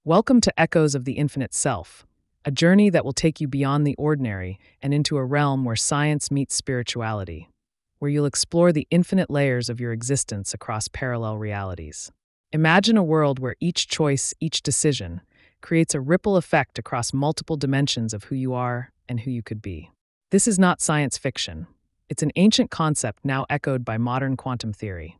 Welcome to Echoes of the Infinite Self, a journey that will take you beyond the ordinary and into a realm where science meets spirituality, where you'll explore the infinite layers of your existence across parallel realities. Imagine a world where each choice, each decision, creates a ripple effect across multiple dimensions of who you are and who you could be. This is not science fiction. It's an ancient concept now echoed by modern quantum theory,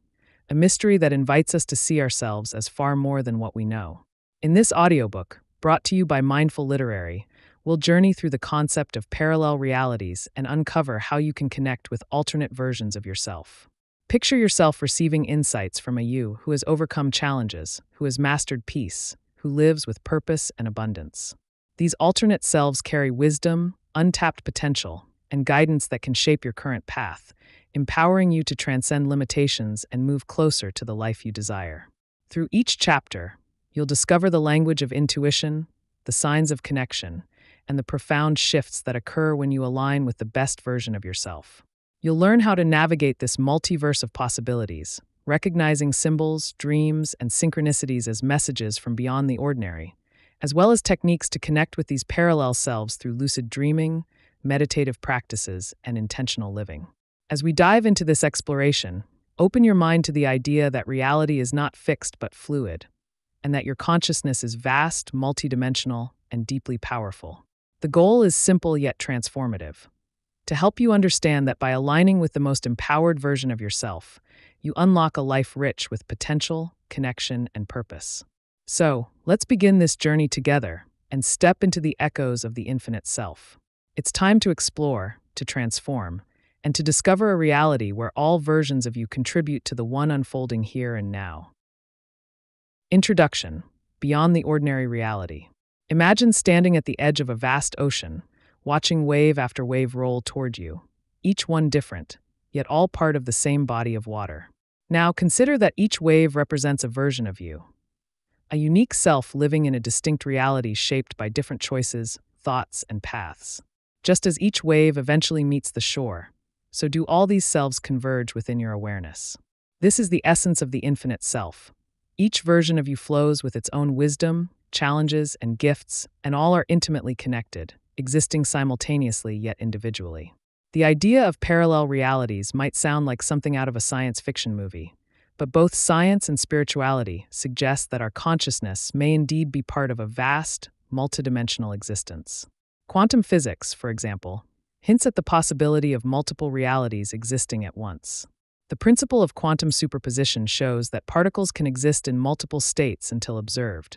a mystery that invites us to see ourselves as far more than what we know. In this audiobook, brought to you by Mindful Literary, we'll journey through the concept of parallel realities and uncover how you can connect with alternate versions of yourself. Picture yourself receiving insights from a you who has overcome challenges, who has mastered peace, who lives with purpose and abundance. These alternate selves carry wisdom, untapped potential, and guidance that can shape your current path, empowering you to transcend limitations and move closer to the life you desire. Through each chapter, you'll discover the language of intuition, the signs of connection, and the profound shifts that occur when you align with the best version of yourself. You'll learn how to navigate this multiverse of possibilities, recognizing symbols, dreams, and synchronicities as messages from beyond the ordinary, as well as techniques to connect with these parallel selves through lucid dreaming, meditative practices, and intentional living. As we dive into this exploration, open your mind to the idea that reality is not fixed but fluid, and that your consciousness is vast, multidimensional, and deeply powerful. The goal is simple yet transformative: to help you understand that by aligning with the most empowered version of yourself, you unlock a life rich with potential, connection, and purpose. So, let's begin this journey together and step into the echoes of the infinite self. It's time to explore, to transform, and to discover a reality where all versions of you contribute to the one unfolding here and now. Introduction: Beyond the Ordinary Reality. Imagine standing at the edge of a vast ocean, watching wave after wave roll toward you, each one different, yet all part of the same body of water. Now consider that each wave represents a version of you, a unique self living in a distinct reality shaped by different choices, thoughts, and paths. Just as each wave eventually meets the shore, so do all these selves converge within your awareness. This is the essence of the infinite self. Each version of you flows with its own wisdom, challenges, and gifts, and all are intimately connected, existing simultaneously yet individually. The idea of parallel realities might sound like something out of a science fiction movie, but both science and spirituality suggest that our consciousness may indeed be part of a vast, multidimensional existence. Quantum physics, for example, hints at the possibility of multiple realities existing at once. The principle of quantum superposition shows that particles can exist in multiple states until observed,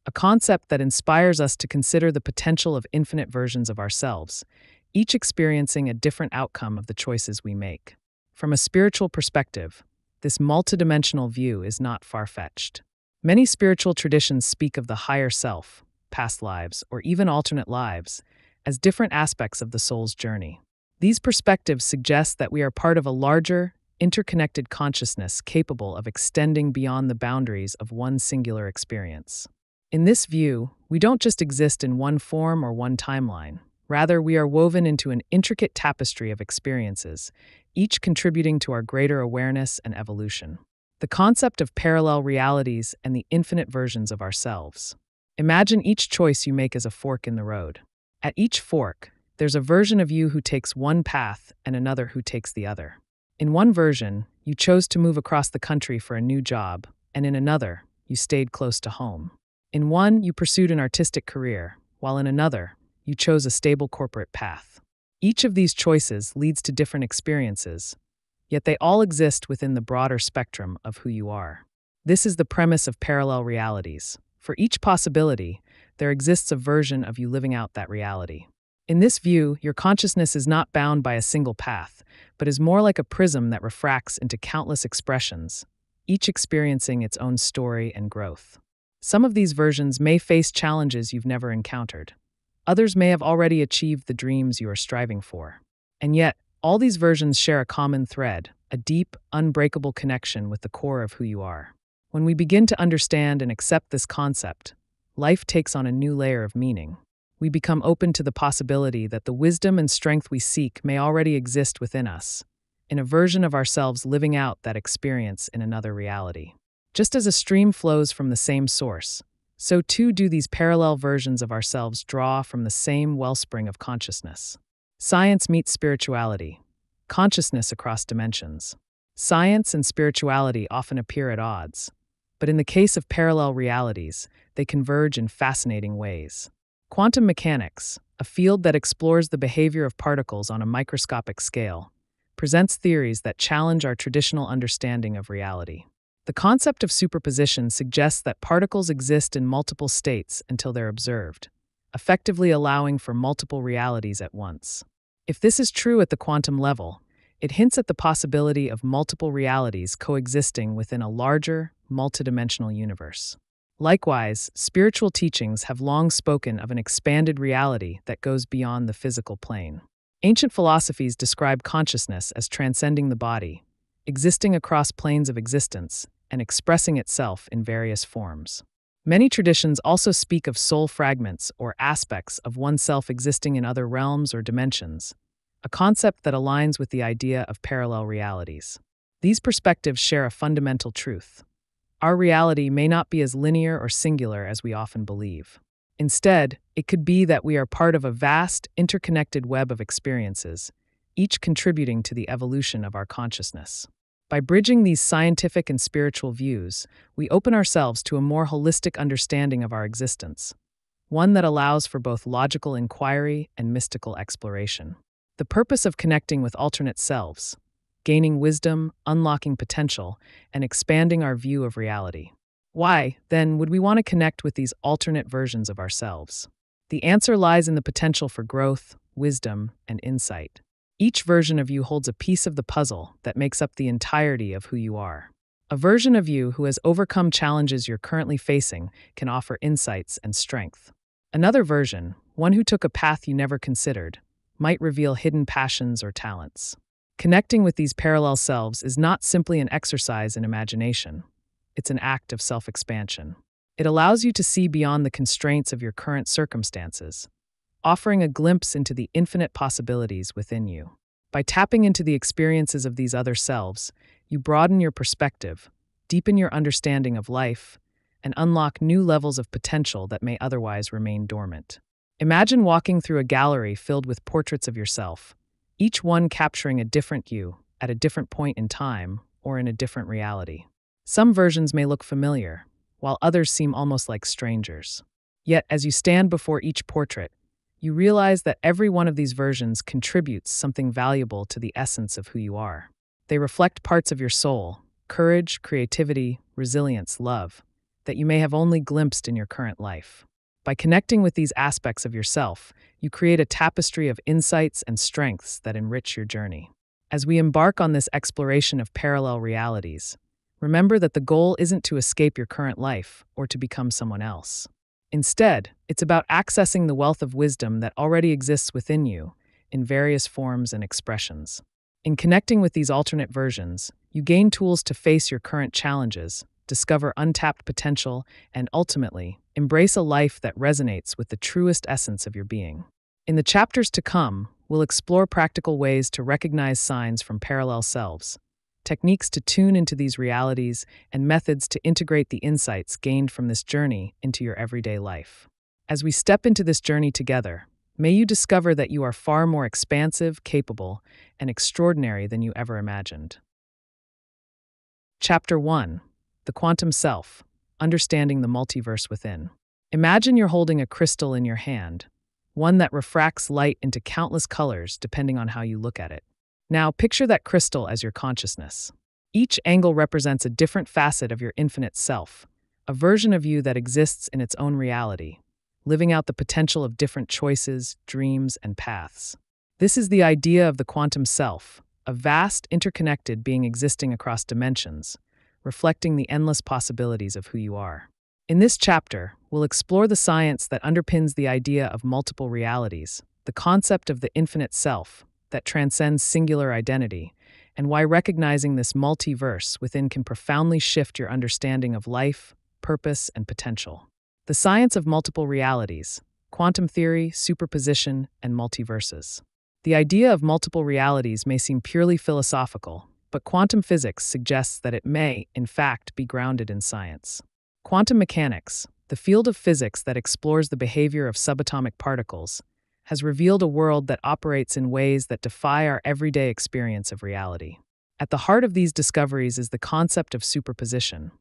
a concept that inspires us to consider the potential of infinite versions of ourselves, each experiencing a different outcome of the choices we make. From a spiritual perspective, this multidimensional view is not far-fetched. Many spiritual traditions speak of the higher self, past lives, or even alternate lives, as different aspects of the soul's journey. These perspectives suggest that we are part of a larger, interconnected consciousness capable of extending beyond the boundaries of one singular experience. In this view, we don't just exist in one form or one timeline. Rather, we are woven into an intricate tapestry of experiences, each contributing to our greater awareness and evolution. The concept of parallel realities and the infinite versions of ourselves. Imagine each choice you make as a fork in the road. At each fork, there's a version of you who takes one path and another who takes the other. In one version, you chose to move across the country for a new job, and in another, you stayed close to home. In one, you pursued an artistic career, while in another, you chose a stable corporate path. Each of these choices leads to different experiences, yet they all exist within the broader spectrum of who you are. This is the premise of parallel realities. For each possibility, there exists a version of you living out that reality. In this view, your consciousness is not bound by a single path, but is more like a prism that refracts into countless expressions, each experiencing its own story and growth. Some of these versions may face challenges you've never encountered. Others may have already achieved the dreams you are striving for. And yet, all these versions share a common thread, a deep, unbreakable connection with the core of who you are. When we begin to understand and accept this concept, life takes on a new layer of meaning. We become open to the possibility that the wisdom and strength we seek may already exist within us, in a version of ourselves living out that experience in another reality. Just as a stream flows from the same source, so too do these parallel versions of ourselves draw from the same wellspring of consciousness. Science meets spirituality. Consciousness across dimensions. Science and spirituality often appear at odds, but in the case of parallel realities, they converge in fascinating ways. Quantum mechanics, a field that explores the behavior of particles on a microscopic scale, presents theories that challenge our traditional understanding of reality. The concept of superposition suggests that particles exist in multiple states until they're observed, effectively allowing for multiple realities at once. If this is true at the quantum level, it hints at the possibility of multiple realities coexisting within a larger, multidimensional universe. Likewise, spiritual teachings have long spoken of an expanded reality that goes beyond the physical plane. Ancient philosophies describe consciousness as transcending the body, existing across planes of existence, and expressing itself in various forms. Many traditions also speak of soul fragments or aspects of oneself existing in other realms or dimensions, a concept that aligns with the idea of parallel realities. These perspectives share a fundamental truth. Our reality may not be as linear or singular as we often believe. Instead, it could be that we are part of a vast, interconnected web of experiences, each contributing to the evolution of our consciousness. By bridging these scientific and spiritual views, we open ourselves to a more holistic understanding of our existence, one that allows for both logical inquiry and mystical exploration. The purpose of connecting with alternate selves, gaining wisdom, unlocking potential, and expanding our view of reality. Why, then, would we want to connect with these alternate versions of ourselves? The answer lies in the potential for growth, wisdom, and insight. Each version of you holds a piece of the puzzle that makes up the entirety of who you are. A version of you who has overcome challenges you're currently facing can offer insights and strength. Another version, one who took a path you never considered, might reveal hidden passions or talents. Connecting with these parallel selves is not simply an exercise in imagination. It's an act of self-expansion. It allows you to see beyond the constraints of your current circumstances, offering a glimpse into the infinite possibilities within you. By tapping into the experiences of these other selves, you broaden your perspective, deepen your understanding of life, and unlock new levels of potential that may otherwise remain dormant. Imagine walking through a gallery filled with portraits of yourself, each one capturing a different you at a different point in time or in a different reality. Some versions may look familiar, while others seem almost like strangers. Yet, as you stand before each portrait, you realize that every one of these versions contributes something valuable to the essence of who you are. They reflect parts of your soul, courage, creativity, resilience, love, that you may have only glimpsed in your current life. By connecting with these aspects of yourself, you create a tapestry of insights and strengths that enrich your journey. As we embark on this exploration of parallel realities, remember that the goal isn't to escape your current life or to become someone else. Instead, it's about accessing the wealth of wisdom that already exists within you in various forms and expressions. In connecting with these alternate versions, you gain tools to face your current challenges, discover untapped potential, and ultimately, embrace a life that resonates with the truest essence of your being. In the chapters to come, we'll explore practical ways to recognize signs from parallel selves, techniques to tune into these realities, and methods to integrate the insights gained from this journey into your everyday life. As we step into this journey together, may you discover that you are far more expansive, capable, and extraordinary than you ever imagined. Chapter 1. The Quantum Self, Understanding the Multiverse Within. Imagine you're holding a crystal in your hand, one that refracts light into countless colors depending on how you look at it. Now, picture that crystal as your consciousness. Each angle represents a different facet of your infinite self, a version of you that exists in its own reality, living out the potential of different choices, dreams, and paths. This is the idea of the quantum self, a vast, interconnected being existing across dimensions, reflecting the endless possibilities of who you are. In this chapter, we'll explore the science that underpins the idea of multiple realities, the concept of the infinite self that transcends singular identity, and why recognizing this multiverse within can profoundly shift your understanding of life, purpose, and potential. The science of multiple realities, quantum theory, superposition, and multiverses. The idea of multiple realities may seem purely philosophical, but quantum physics suggests that it may, in fact, be grounded in science. Quantum mechanics, the field of physics that explores the behavior of subatomic particles, has revealed a world that operates in ways that defy our everyday experience of reality. At the heart of these discoveries is the concept of superposition,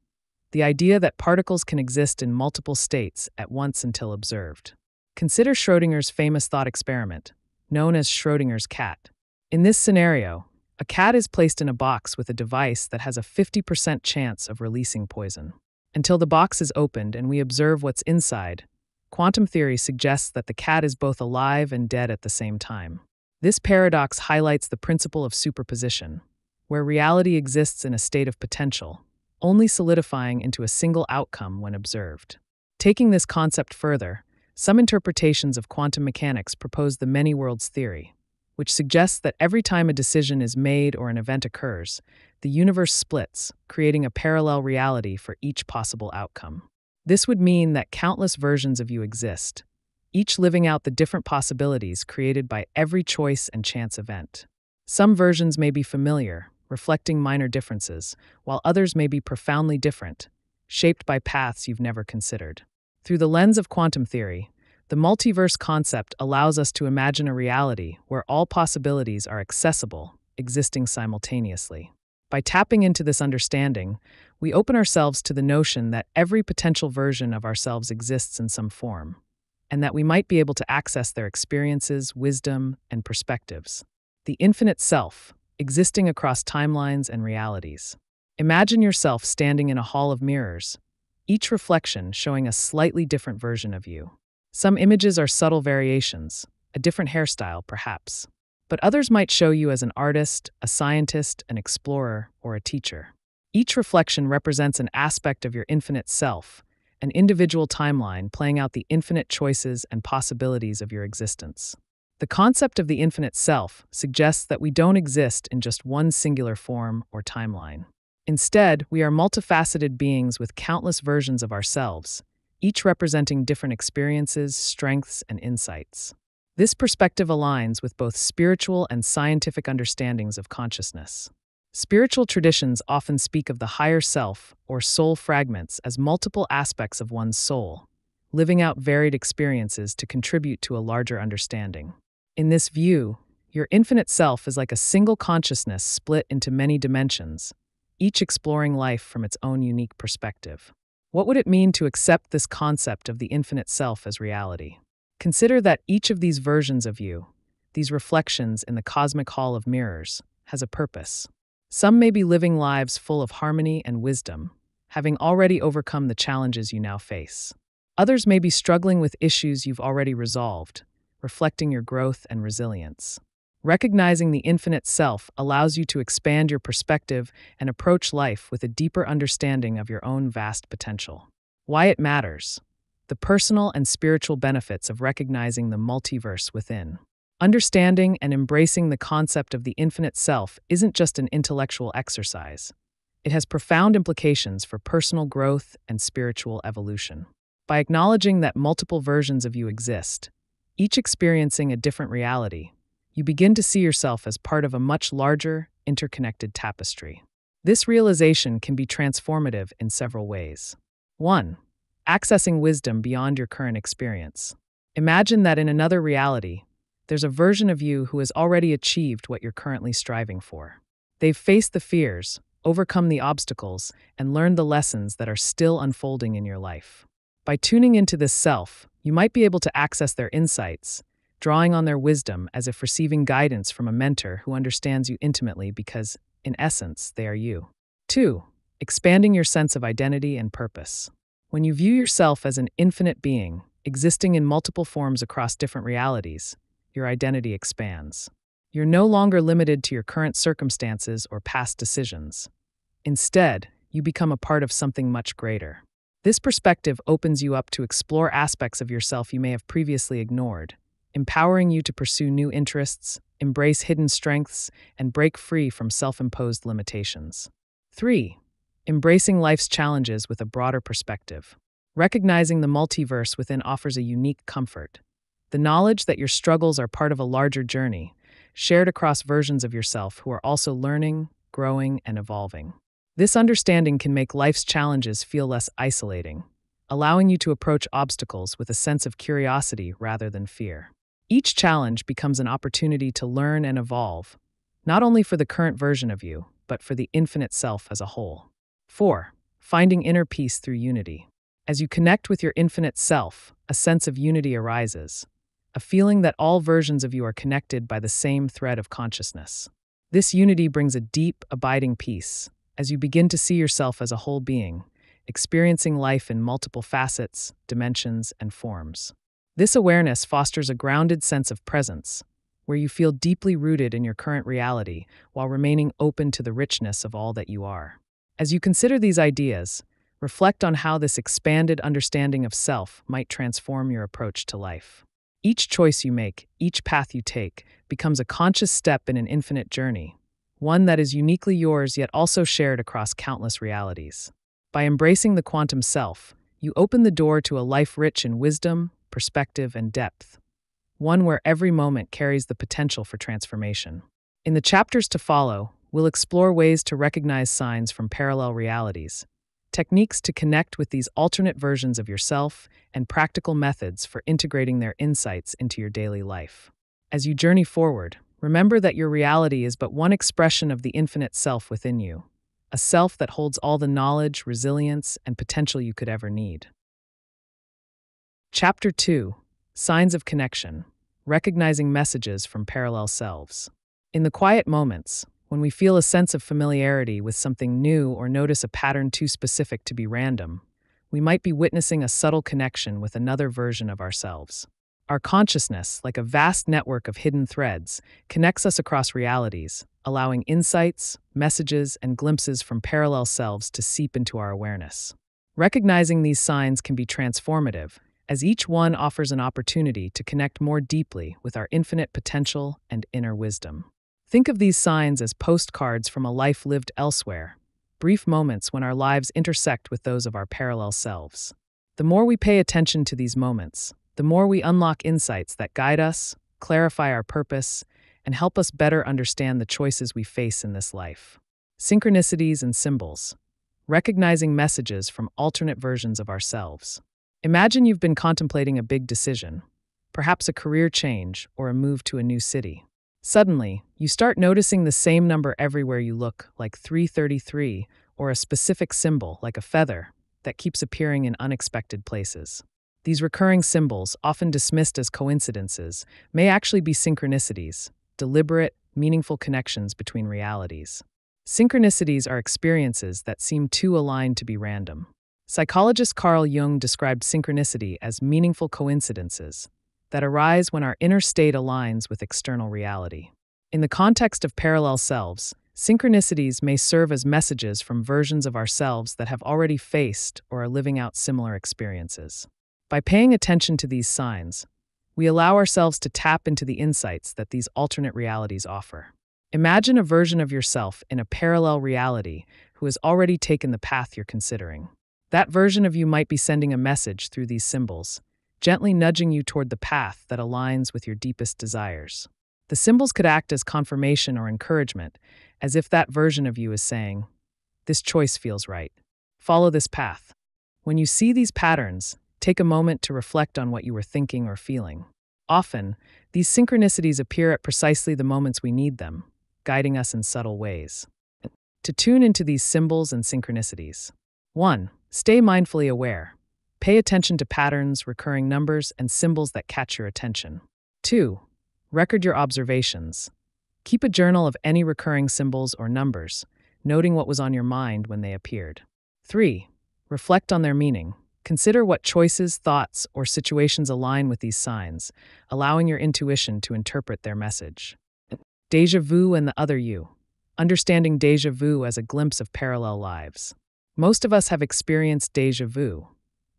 the idea that particles can exist in multiple states at once until observed. Consider Schrödinger's famous thought experiment, known as Schrödinger's cat. In this scenario, a cat is placed in a box with a device that has a 50% chance of releasing poison. Until the box is opened and we observe what's inside, quantum theory suggests that the cat is both alive and dead at the same time. This paradox highlights the principle of superposition, where reality exists in a state of potential, only solidifying into a single outcome when observed. Taking this concept further, some interpretations of quantum mechanics propose the many worlds theory, which suggests that every time a decision is made or an event occurs, the universe splits, creating a parallel reality for each possible outcome. This would mean that countless versions of you exist, each living out the different possibilities created by every choice and chance event. Some versions may be familiar, reflecting minor differences, while others may be profoundly different, shaped by paths you've never considered. Through the lens of quantum theory, the multiverse concept allows us to imagine a reality where all possibilities are accessible, existing simultaneously. By tapping into this understanding, we open ourselves to the notion that every potential version of ourselves exists in some form, and that we might be able to access their experiences, wisdom, and perspectives. The infinite self, existing across timelines and realities. Imagine yourself standing in a hall of mirrors, each reflection showing a slightly different version of you. Some images are subtle variations, a different hairstyle perhaps, but others might show you as an artist, a scientist, an explorer, or a teacher. Each reflection represents an aspect of your infinite self, an individual timeline playing out the infinite choices and possibilities of your existence. The concept of the infinite self suggests that we don't exist in just one singular form or timeline. Instead, we are multifaceted beings with countless versions of ourselves, each representing different experiences, strengths, and insights. This perspective aligns with both spiritual and scientific understandings of consciousness. Spiritual traditions often speak of the higher self, or soul fragments, as multiple aspects of one's soul, living out varied experiences to contribute to a larger understanding. In this view, your infinite self is like a single consciousness split into many dimensions, each exploring life from its own unique perspective. What would it mean to accept this concept of the infinite self as reality? Consider that each of these versions of you, these reflections in the cosmic hall of mirrors, has a purpose. Some may be living lives full of harmony and wisdom, having already overcome the challenges you now face. Others may be struggling with issues you've already resolved, reflecting your growth and resilience. Recognizing the infinite self allows you to expand your perspective and approach life with a deeper understanding of your own vast potential. Why it matters: the personal and spiritual benefits of recognizing the multiverse within. Understanding and embracing the concept of the infinite self isn't just an intellectual exercise. It has profound implications for personal growth and spiritual evolution. By acknowledging that multiple versions of you exist, each experiencing a different reality, you begin to see yourself as part of a much larger, interconnected tapestry. This realization can be transformative in several ways. 1. Accessing wisdom beyond your current experience. Imagine that in another reality, there's a version of you who has already achieved what you're currently striving for. They've faced the fears, overcome the obstacles, and learned the lessons that are still unfolding in your life. By tuning into this self, you might be able to access their insights, drawing on their wisdom as if receiving guidance from a mentor who understands you intimately because, in essence, they are you. 2. Expanding your sense of identity and purpose. When you view yourself as an infinite being, existing in multiple forms across different realities, your identity expands. You're no longer limited to your current circumstances or past decisions. Instead, you become a part of something much greater. This perspective opens you up to explore aspects of yourself you may have previously ignored, empowering you to pursue new interests, embrace hidden strengths, and break free from self-imposed limitations. 3. Embracing life's challenges with a broader perspective. Recognizing the multiverse within offers a unique comfort. The knowledge that your struggles are part of a larger journey, shared across versions of yourself who are also learning, growing, and evolving. This understanding can make life's challenges feel less isolating, allowing you to approach obstacles with a sense of curiosity rather than fear. Each challenge becomes an opportunity to learn and evolve, not only for the current version of you, but for the infinite self as a whole. 4. Finding inner peace through unity. As you connect with your infinite self, a sense of unity arises, a feeling that all versions of you are connected by the same thread of consciousness. This unity brings a deep, abiding peace, as you begin to see yourself as a whole being, experiencing life in multiple facets, dimensions, and forms. This awareness fosters a grounded sense of presence, where you feel deeply rooted in your current reality while remaining open to the richness of all that you are. As you consider these ideas, reflect on how this expanded understanding of self might transform your approach to life. Each choice you make, each path you take, becomes a conscious step in an infinite journey, one that is uniquely yours yet also shared across countless realities. By embracing the quantum self, you open the door to a life rich in wisdom, perspective, and depth, one where every moment carries the potential for transformation. In the chapters to follow, we'll explore ways to recognize signs from parallel realities, techniques to connect with these alternate versions of yourself, and practical methods for integrating their insights into your daily life. As you journey forward, remember that your reality is but one expression of the infinite self within you, a self that holds all the knowledge, resilience, and potential you could ever need. Chapter 2. Signs of Connection. Recognizing messages from parallel selves. In the quiet moments, when we feel a sense of familiarity with something new or notice a pattern too specific to be random, we might be witnessing a subtle connection with another version of ourselves. Our consciousness, like a vast network of hidden threads, connects us across realities, allowing insights, messages, and glimpses from parallel selves to seep into our awareness. Recognizing these signs can be transformative, as each one offers an opportunity to connect more deeply with our infinite potential and inner wisdom. Think of these signs as postcards from a life lived elsewhere, brief moments when our lives intersect with those of our parallel selves. The more we pay attention to these moments, the more we unlock insights that guide us, clarify our purpose, and help us better understand the choices we face in this life. Synchronicities and symbols. Recognizing messages from alternate versions of ourselves. Imagine you've been contemplating a big decision, perhaps a career change or a move to a new city. Suddenly, you start noticing the same number everywhere you look, like 333, or a specific symbol, like a feather, that keeps appearing in unexpected places. These recurring symbols, often dismissed as coincidences, may actually be synchronicities, deliberate, meaningful connections between realities. Synchronicities are experiences that seem too aligned to be random. Psychologist Carl Jung described synchronicity as meaningful coincidences that arise when our inner state aligns with external reality. In the context of parallel selves, synchronicities may serve as messages from versions of ourselves that have already faced or are living out similar experiences. By paying attention to these signs, we allow ourselves to tap into the insights that these alternate realities offer. Imagine a version of yourself in a parallel reality who has already taken the path you're considering. That version of you might be sending a message through these symbols, gently nudging you toward the path that aligns with your deepest desires. The symbols could act as confirmation or encouragement, as if that version of you is saying, "This choice feels right. Follow this path." When you see these patterns, take a moment to reflect on what you were thinking or feeling. Often, these synchronicities appear at precisely the moments we need them, guiding us in subtle ways. To tune into these symbols and synchronicities. 1. Stay mindfully aware. Pay attention to patterns, recurring numbers, and symbols that catch your attention. 2. Record your observations. Keep a journal of any recurring symbols or numbers, noting what was on your mind when they appeared. 3. Reflect on their meaning. Consider what choices, thoughts, or situations align with these signs, allowing your intuition to interpret their message. Déjà vu and the other you. Understanding déjà vu as a glimpse of parallel lives. Most of us have experienced déjà vu,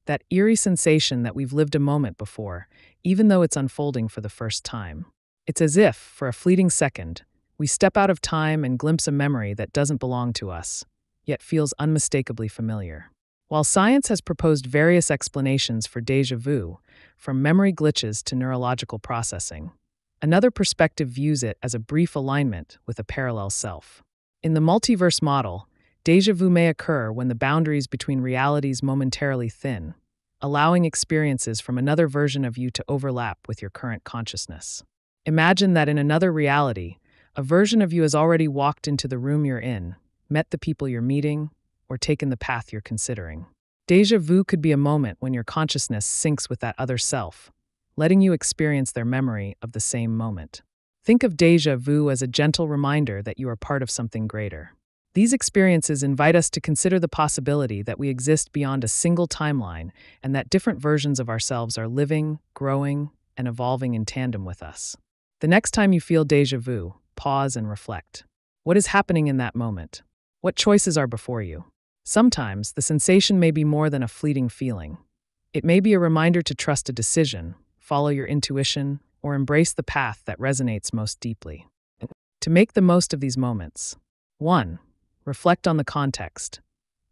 that eerie sensation that we've lived a moment before, even though it's unfolding for the first time. It's as if, for a fleeting second, we step out of time and glimpse a memory that doesn't belong to us, yet feels unmistakably familiar. While science has proposed various explanations for déjà vu, from memory glitches to neurological processing, another perspective views it as a brief alignment with a parallel self. In the multiverse model, déjà vu may occur when the boundaries between realities momentarily thin, allowing experiences from another version of you to overlap with your current consciousness. Imagine that in another reality, a version of you has already walked into the room you're in, met the people you're meeting, or taken the path you're considering. Déjà vu could be a moment when your consciousness syncs with that other self, letting you experience their memory of the same moment. Think of déjà vu as a gentle reminder that you are part of something greater. These experiences invite us to consider the possibility that we exist beyond a single timeline and that different versions of ourselves are living, growing, and evolving in tandem with us. The next time you feel déjà vu, pause and reflect. What is happening in that moment? What choices are before you? Sometimes, the sensation may be more than a fleeting feeling. It may be a reminder to trust a decision, follow your intuition, or embrace the path that resonates most deeply. To make the most of these moments, 1. Reflect on the context.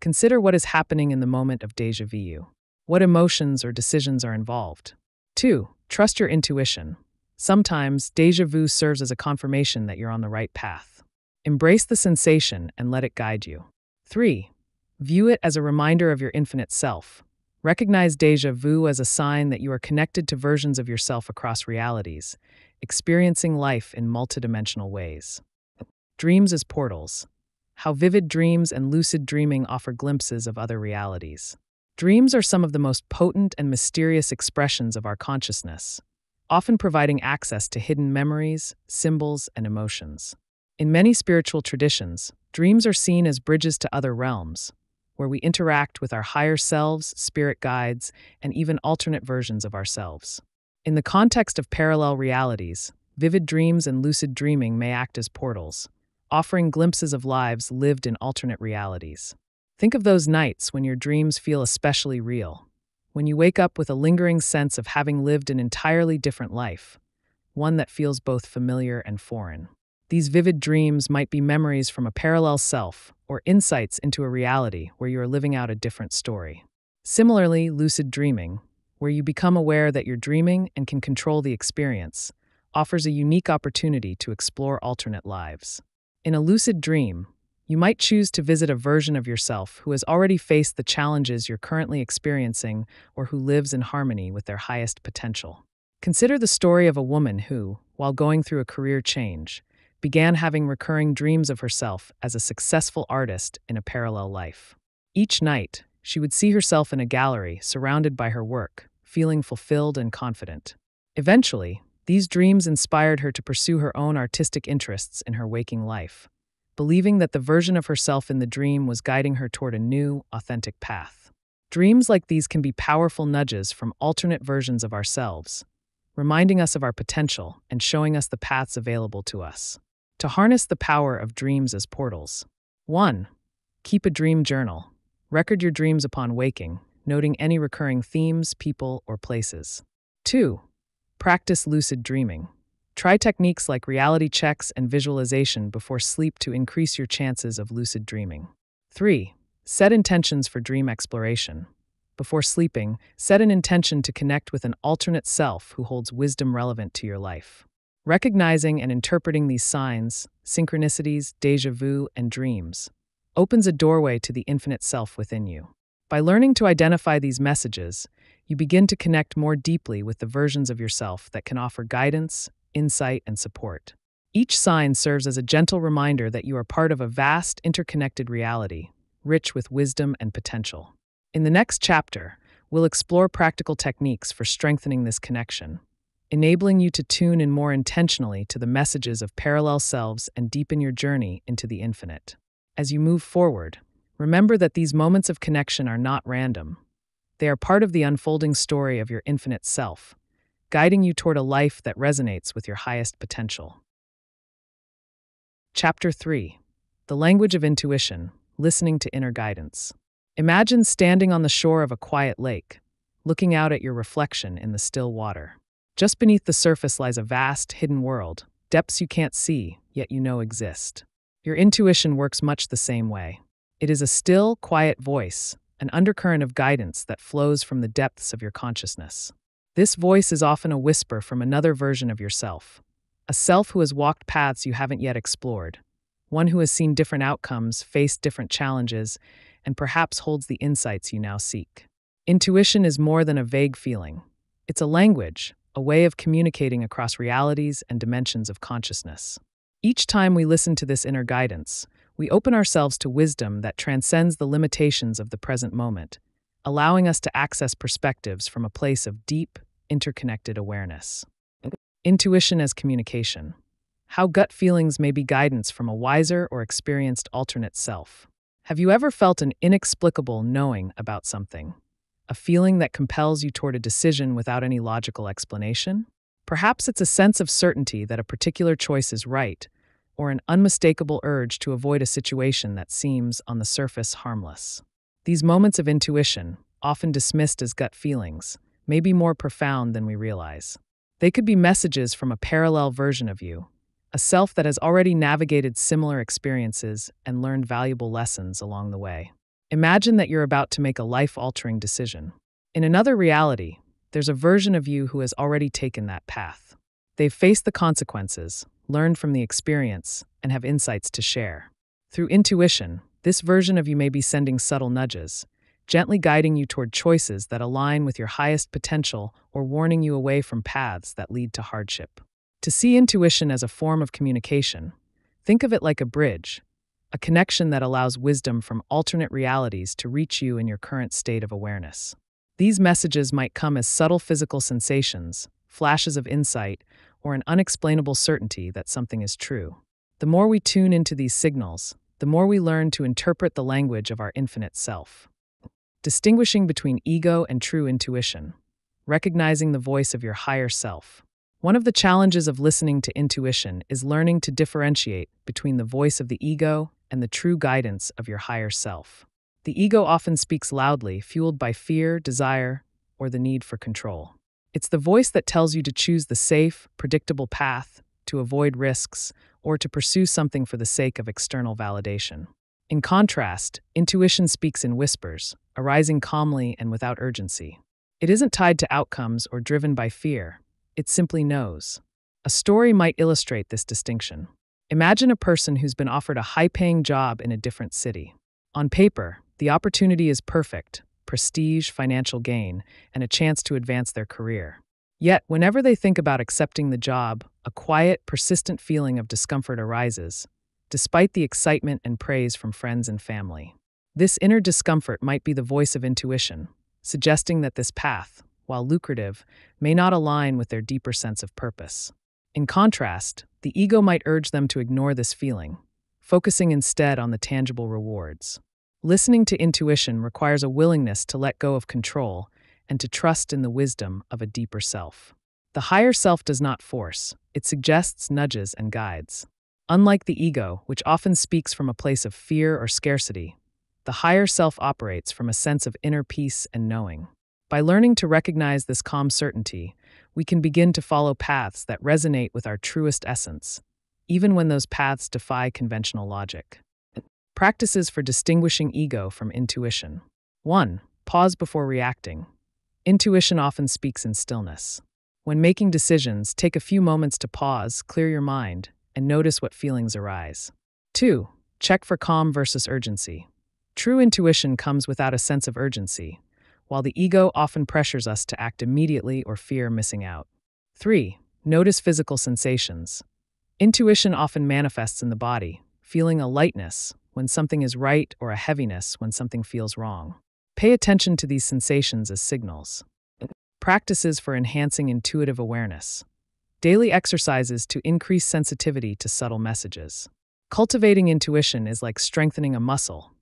Consider what is happening in the moment of déjà vu. What emotions or decisions are involved? 2. Trust your intuition. Sometimes, déjà vu serves as a confirmation that you're on the right path. Embrace the sensation and let it guide you. 3. View it as a reminder of your infinite self. Recognize déjà vu as a sign that you are connected to versions of yourself across realities, experiencing life in multidimensional ways. Dreams as portals. How vivid dreams and lucid dreaming offer glimpses of other realities. Dreams are some of the most potent and mysterious expressions of our consciousness, often providing access to hidden memories, symbols, and emotions. In many spiritual traditions, dreams are seen as bridges to other realms, where we interact with our higher selves, spirit guides, and even alternate versions of ourselves. In the context of parallel realities, vivid dreams and lucid dreaming may act as portals, offering glimpses of lives lived in alternate realities. Think of those nights when your dreams feel especially real, when you wake up with a lingering sense of having lived an entirely different life, one that feels both familiar and foreign. These vivid dreams might be memories from a parallel self or insights into a reality where you are living out a different story. Similarly, lucid dreaming, where you become aware that you're dreaming and can control the experience, offers a unique opportunity to explore alternate lives. In a lucid dream, you might choose to visit a version of yourself who has already faced the challenges you're currently experiencing or who lives in harmony with their highest potential. Consider the story of a woman who, while going through a career change, began having recurring dreams of herself as a successful artist in a parallel life. Each night, she would see herself in a gallery surrounded by her work, feeling fulfilled and confident. Eventually, these dreams inspired her to pursue her own artistic interests in her waking life, believing that the version of herself in the dream was guiding her toward a new, authentic path. Dreams like these can be powerful nudges from alternate versions of ourselves, reminding us of our potential and showing us the paths available to us. To harness the power of dreams as portals. 1. Keep a dream journal. Record your dreams upon waking, noting any recurring themes, people, or places. 2. Practice lucid dreaming. Try techniques like reality checks and visualization before sleep to increase your chances of lucid dreaming. 3. Set intentions for dream exploration. Before sleeping, set an intention to connect with an alternate self who holds wisdom relevant to your life. Recognizing and interpreting these signs, synchronicities, déjà vu, and dreams, opens a doorway to the infinite self within you. By learning to identify these messages, you begin to connect more deeply with the versions of yourself that can offer guidance, insight, and support. Each sign serves as a gentle reminder that you are part of a vast, interconnected reality, rich with wisdom and potential. In the next chapter, we'll explore practical techniques for strengthening this connection, enabling you to tune in more intentionally to the messages of parallel selves and deepen your journey into the infinite. As you move forward, remember that these moments of connection are not random. They are part of the unfolding story of your infinite self, guiding you toward a life that resonates with your highest potential. Chapter 3. The Language of Intuition, Listening to Inner Guidance. Imagine standing on the shore of a quiet lake, looking out at your reflection in the still water. Just beneath the surface lies a vast, hidden world, depths you can't see, yet you know exist. Your intuition works much the same way. It is a still, quiet voice, an undercurrent of guidance that flows from the depths of your consciousness. This voice is often a whisper from another version of yourself, a self who has walked paths you haven't yet explored, one who has seen different outcomes, faced different challenges, and perhaps holds the insights you now seek. Intuition is more than a vague feeling. It's a language, a way of communicating across realities and dimensions of consciousness. Each time we listen to this inner guidance, we open ourselves to wisdom that transcends the limitations of the present moment, allowing us to access perspectives from a place of deep, interconnected awareness. Intuition as communication. How gut feelings may be guidance from a wiser or experienced alternate self. Have you ever felt an inexplicable knowing about something? A feeling that compels you toward a decision without any logical explanation? Perhaps it's a sense of certainty that a particular choice is right, or an unmistakable urge to avoid a situation that seems, on the surface, harmless. These moments of intuition, often dismissed as gut feelings, may be more profound than we realize. They could be messages from a parallel version of you, a self that has already navigated similar experiences and learned valuable lessons along the way. Imagine that you're about to make a life-altering decision. In another reality, there's a version of you who has already taken that path. They've faced the consequences, learned from the experience, and have insights to share. Through intuition, this version of you may be sending subtle nudges, gently guiding you toward choices that align with your highest potential or warning you away from paths that lead to hardship. To see intuition as a form of communication, think of it like a bridge, a connection that allows wisdom from alternate realities to reach you in your current state of awareness. These messages might come as subtle physical sensations, flashes of insight, or an unexplainable certainty that something is true. The more we tune into these signals, the more we learn to interpret the language of our infinite self. Distinguishing between ego and true intuition, recognizing the voice of your higher self. One of the challenges of listening to intuition is learning to differentiate between the voice of the ego and the true guidance of your higher self. The ego often speaks loudly, fueled by fear, desire, or the need for control. It's the voice that tells you to choose the safe, predictable path, to avoid risks, or to pursue something for the sake of external validation. In contrast, intuition speaks in whispers, arising calmly and without urgency. It isn't tied to outcomes or driven by fear. It simply knows. A story might illustrate this distinction. Imagine a person who's been offered a high-paying job in a different city. On paper, the opportunity is perfect: prestige, financial gain, and a chance to advance their career. Yet, whenever they think about accepting the job, a quiet, persistent feeling of discomfort arises, despite the excitement and praise from friends and family. This inner discomfort might be the voice of intuition, suggesting that this path, while lucrative, may not align with their deeper sense of purpose. In contrast, the ego might urge them to ignore this feeling, focusing instead on the tangible rewards. Listening to intuition requires a willingness to let go of control and to trust in the wisdom of a deeper self. The higher self does not force, it suggests, nudges, and guides. Unlike the ego, which often speaks from a place of fear or scarcity, the higher self operates from a sense of inner peace and knowing. By learning to recognize this calm certainty, we can begin to follow paths that resonate with our truest essence, even when those paths defy conventional logic. Practices for distinguishing ego from intuition. 1. Pause before reacting. Intuition often speaks in stillness. When making decisions, take a few moments to pause, clear your mind, and notice what feelings arise. 2. Check for calm versus urgency. True intuition comes without a sense of urgency, while the ego often pressures us to act immediately or fear missing out. 3. Notice physical sensations. Intuition often manifests in the body, feeling a lightness when something is right or a heaviness when something feels wrong. Pay attention to these sensations as signals. Practices for enhancing intuitive awareness. Daily exercises to increase sensitivity to subtle messages. Cultivating intuition is like strengthening a muscle.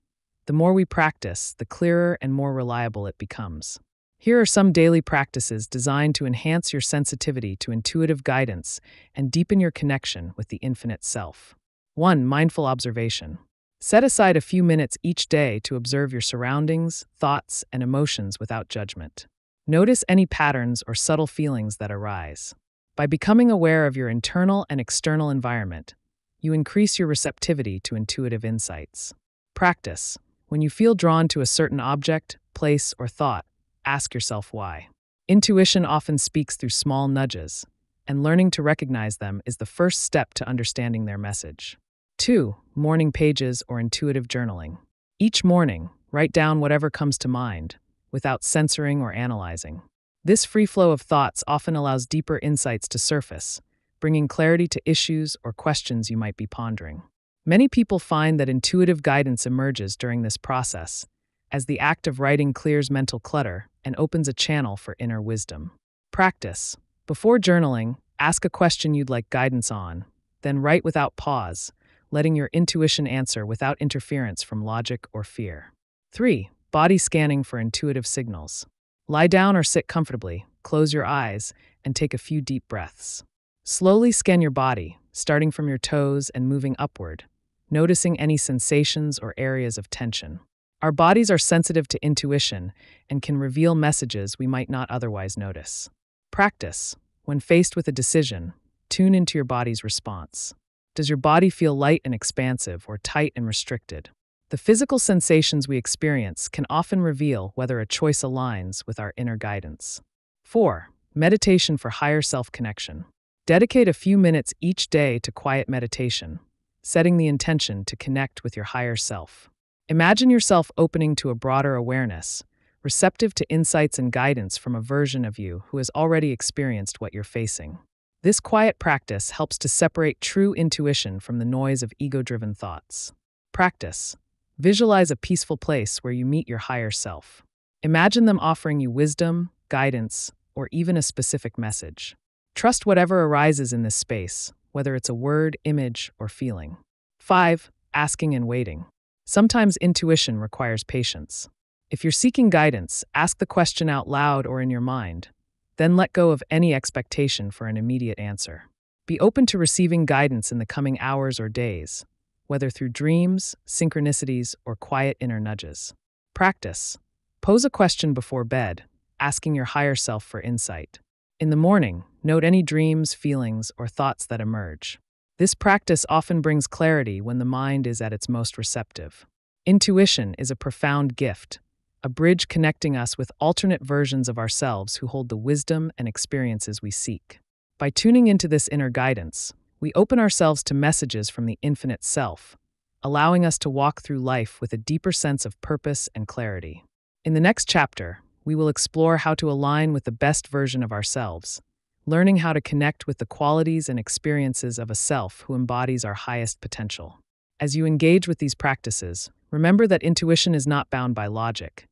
The more we practice, the clearer and more reliable it becomes. Here are some daily practices designed to enhance your sensitivity to intuitive guidance and deepen your connection with the infinite self. 1. Mindful observation. Set aside a few minutes each day to observe your surroundings, thoughts, and emotions without judgment. Notice any patterns or subtle feelings that arise. By becoming aware of your internal and external environment, you increase your receptivity to intuitive insights. Practice. When you feel drawn to a certain object, place, or thought, ask yourself why. Intuition often speaks through small nudges, and learning to recognize them is the first step to understanding their message. 2. Morning pages or intuitive journaling. Each morning, write down whatever comes to mind, without censoring or analyzing. This free flow of thoughts often allows deeper insights to surface, bringing clarity to issues or questions you might be pondering. Many people find that intuitive guidance emerges during this process, as the act of writing clears mental clutter and opens a channel for inner wisdom. Practice. Before journaling, ask a question you'd like guidance on, then write without pause, letting your intuition answer without interference from logic or fear. 3. Body scanning for intuitive signals. Lie down or sit comfortably, close your eyes, and take a few deep breaths. Slowly scan your body, starting from your toes and moving upward, noticing any sensations or areas of tension. Our bodies are sensitive to intuition and can reveal messages we might not otherwise notice. Practice. When faced with a decision, tune into your body's response. Does your body feel light and expansive or tight and restricted? The physical sensations we experience can often reveal whether a choice aligns with our inner guidance. 4. Meditation for higher self-connection. Dedicate a few minutes each day to quiet meditation, setting the intention to connect with your higher self. Imagine yourself opening to a broader awareness, receptive to insights and guidance from a version of you who has already experienced what you're facing. This quiet practice helps to separate true intuition from the noise of ego-driven thoughts. Practice. Visualize a peaceful place where you meet your higher self. Imagine them offering you wisdom, guidance, or even a specific message. Trust whatever arises in this space, whether it's a word, image, or feeling. 5. Asking and waiting. Sometimes intuition requires patience. If you're seeking guidance, ask the question out loud or in your mind. Then let go of any expectation for an immediate answer. Be open to receiving guidance in the coming hours or days, whether through dreams, synchronicities, or quiet inner nudges. Practice. Pose a question before bed, asking your higher self for insight. In the morning, note any dreams, feelings, or thoughts that emerge. This practice often brings clarity when the mind is at its most receptive. Intuition is a profound gift, a bridge connecting us with alternate versions of ourselves who hold the wisdom and experiences we seek. By tuning into this inner guidance, we open ourselves to messages from the infinite self, allowing us to walk through life with a deeper sense of purpose and clarity. In the next chapter, we will explore how to align with the best version of ourselves, learning how to connect with the qualities and experiences of a self who embodies our highest potential. As you engage with these practices, remember that intuition is not bound by logic.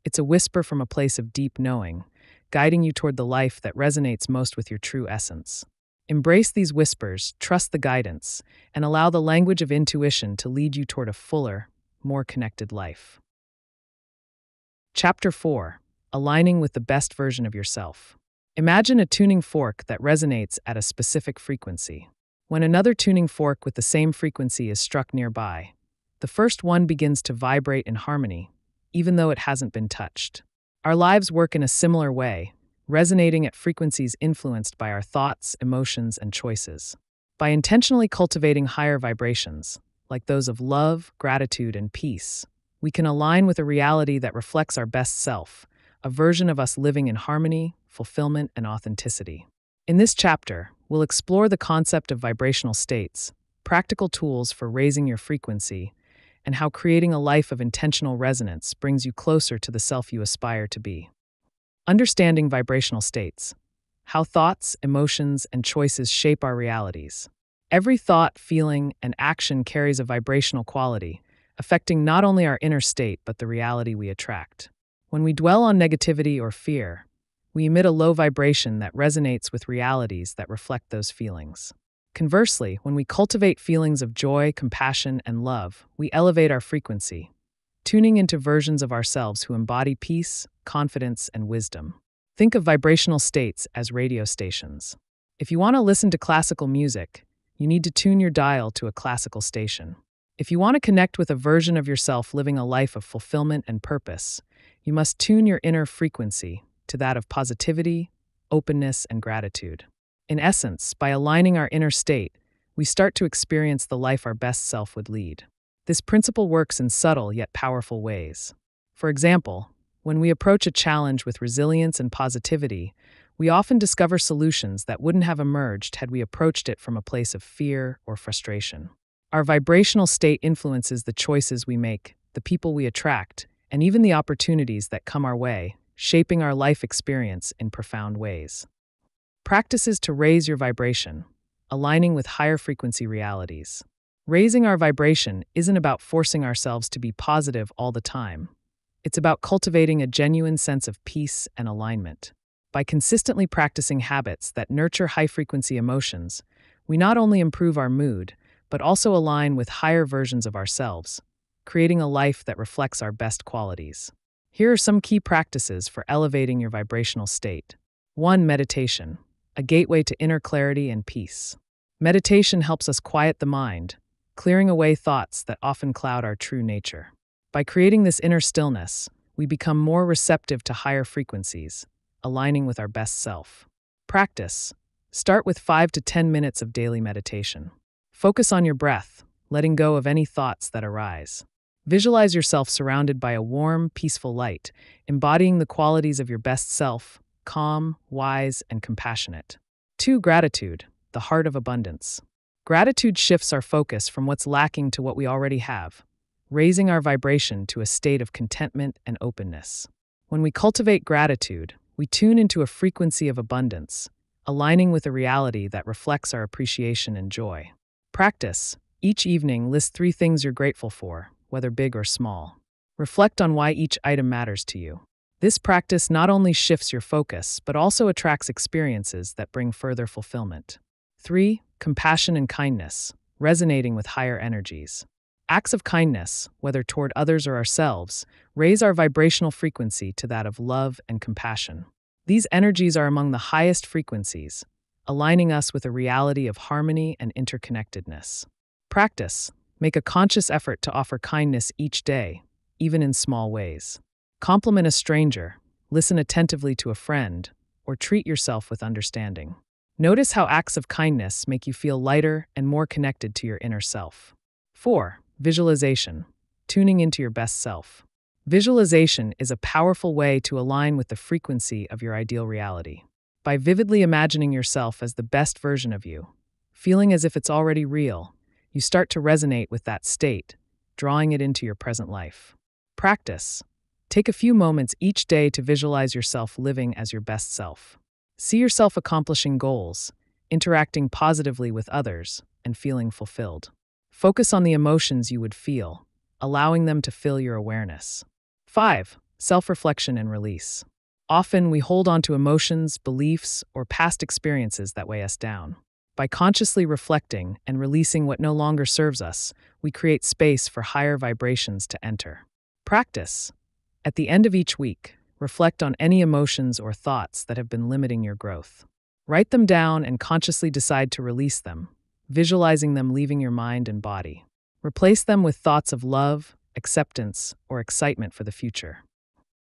It's a whisper from a place of deep knowing, guiding you toward the life that resonates most with your true essence. Embrace these whispers, trust the guidance, and allow the language of intuition to lead you toward a fuller, more connected life. Chapter 4. Aligning with the best version of yourself. Imagine a tuning fork that resonates at a specific frequency. When another tuning fork with the same frequency is struck nearby, the first one begins to vibrate in harmony, even though it hasn't been touched. Our lives work in a similar way, resonating at frequencies influenced by our thoughts, emotions, and choices. By intentionally cultivating higher vibrations, like those of love, gratitude, and peace, we can align with a reality that reflects our best self, a version of us living in harmony, fulfillment, and authenticity. In this chapter, we'll explore the concept of vibrational states, practical tools for raising your frequency, and how creating a life of intentional resonance brings you closer to the self you aspire to be. Understanding vibrational states. How thoughts, emotions, and choices shape our realities. Every thought, feeling, and action carries a vibrational quality, affecting not only our inner state but the reality we attract. When we dwell on negativity or fear, we emit a low vibration that resonates with realities that reflect those feelings. Conversely, when we cultivate feelings of joy, compassion, and love, we elevate our frequency, tuning into versions of ourselves who embody peace, confidence, and wisdom. Think of vibrational states as radio stations. If you want to listen to classical music, you need to tune your dial to a classical station. If you want to connect with a version of yourself living a life of fulfillment and purpose, you must tune your inner frequency to that of positivity, openness, and gratitude. In essence, by aligning our inner state, we start to experience the life our best self would lead. This principle works in subtle yet powerful ways. For example, when we approach a challenge with resilience and positivity, we often discover solutions that wouldn't have emerged had we approached it from a place of fear or frustration. Our vibrational state influences the choices we make, the people we attract, and even the opportunities that come our way, shaping our life experience in profound ways. Practices to raise your vibration, aligning with higher frequency realities. Raising our vibration isn't about forcing ourselves to be positive all the time. It's about cultivating a genuine sense of peace and alignment. By consistently practicing habits that nurture high-frequency emotions, we not only improve our mood, but also align with higher versions of ourselves, creating a life that reflects our best qualities. Here are some key practices for elevating your vibrational state. 1. Meditation, a gateway to inner clarity and peace. Meditation helps us quiet the mind, clearing away thoughts that often cloud our true nature. By creating this inner stillness, we become more receptive to higher frequencies, aligning with our best self. Practice. Start with 5 to 10 minutes of daily meditation. Focus on your breath, letting go of any thoughts that arise. Visualize yourself surrounded by a warm, peaceful light, embodying the qualities of your best self, calm, wise, and compassionate. 2. Gratitude, the heart of abundance. Gratitude shifts our focus from what's lacking to what we already have, raising our vibration to a state of contentment and openness. When we cultivate gratitude, we tune into a frequency of abundance, aligning with a reality that reflects our appreciation and joy. Practice. Each evening, list 3 things you're grateful for, whether big or small. Reflect on why each item matters to you. This practice not only shifts your focus, but also attracts experiences that bring further fulfillment. 3. Compassion and kindness, resonating with higher energies. Acts of kindness, whether toward others or ourselves, raise our vibrational frequency to that of love and compassion. These energies are among the highest frequencies, aligning us with a reality of harmony and interconnectedness. Practice. Make a conscious effort to offer kindness each day, even in small ways. Compliment a stranger, listen attentively to a friend, or treat yourself with understanding. Notice how acts of kindness make you feel lighter and more connected to your inner self. 4. Visualization, tuning into your best self. Visualization is a powerful way to align with the frequency of your ideal reality. By vividly imagining yourself as the best version of you, feeling as if it's already real, you start to resonate with that state, drawing it into your present life. Practice. Take a few moments each day to visualize yourself living as your best self. See yourself accomplishing goals, interacting positively with others, and feeling fulfilled. Focus on the emotions you would feel, allowing them to fill your awareness. 5. Self-reflection and release. Often we hold on to emotions, beliefs, or past experiences that weigh us down. By consciously reflecting and releasing what no longer serves us, we create space for higher vibrations to enter. Practice. At the end of each week, reflect on any emotions or thoughts that have been limiting your growth. Write them down and consciously decide to release them, visualizing them leaving your mind and body. Replace them with thoughts of love, acceptance, or excitement for the future.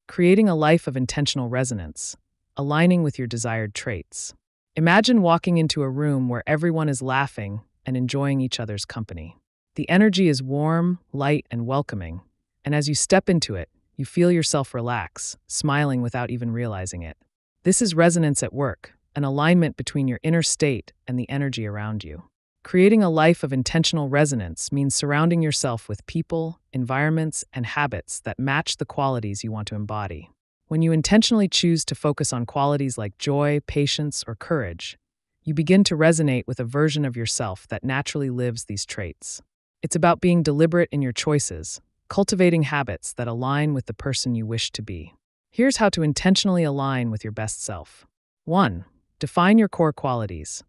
Creating a life of intentional resonance, aligning with your desired traits. Imagine walking into a room where everyone is laughing and enjoying each other's company. The energy is warm, light, and welcoming, and as you step into it, you feel yourself relax, smiling without even realizing it. This is resonance at work, an alignment between your inner state and the energy around you. Creating a life of intentional resonance means surrounding yourself with people, environments, and habits that match the qualities you want to embody. When you intentionally choose to focus on qualities like joy, patience, or courage, you begin to resonate with a version of yourself that naturally lives these traits. It's about being deliberate in your choices, cultivating habits that align with the person you wish to be. Here's how to intentionally align with your best self. 1. Define your core qualities.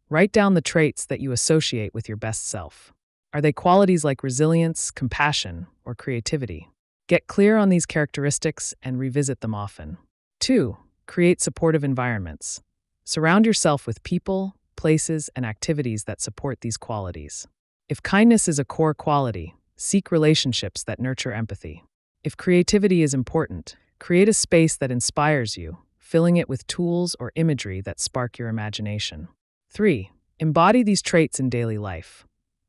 Write down the traits that you associate with your best self. Are they qualities like resilience, compassion, or creativity? Get clear on these characteristics and revisit them often. 2. Create supportive environments. Surround yourself with people, places, and activities that support these qualities. If kindness is a core quality, seek relationships that nurture empathy. If creativity is important, create a space that inspires you, filling it with tools or imagery that spark your imagination. 3. Embody these traits in daily life.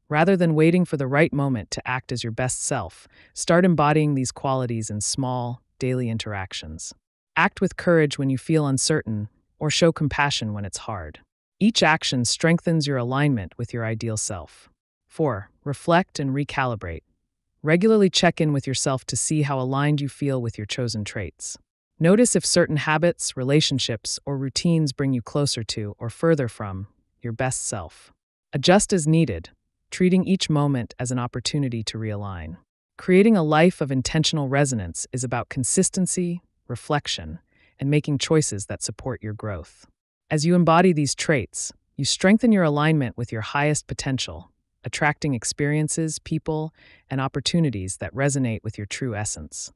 Rather than waiting for the right moment to act as your best self, start embodying these qualities in small, daily interactions. Act with courage when you feel uncertain, or show compassion when it's hard. Each action strengthens your alignment with your ideal self. 4. Reflect and recalibrate. Regularly check in with yourself to see how aligned you feel with your chosen traits. Notice if certain habits, relationships, or routines bring you closer to or further from your best self. Adjust as needed, treating each moment as an opportunity to realign. Creating a life of intentional resonance is about consistency, reflection, and making choices that support your growth. As you embody these traits, you strengthen your alignment with your highest potential, attracting experiences, people, and opportunities that resonate with your true essence.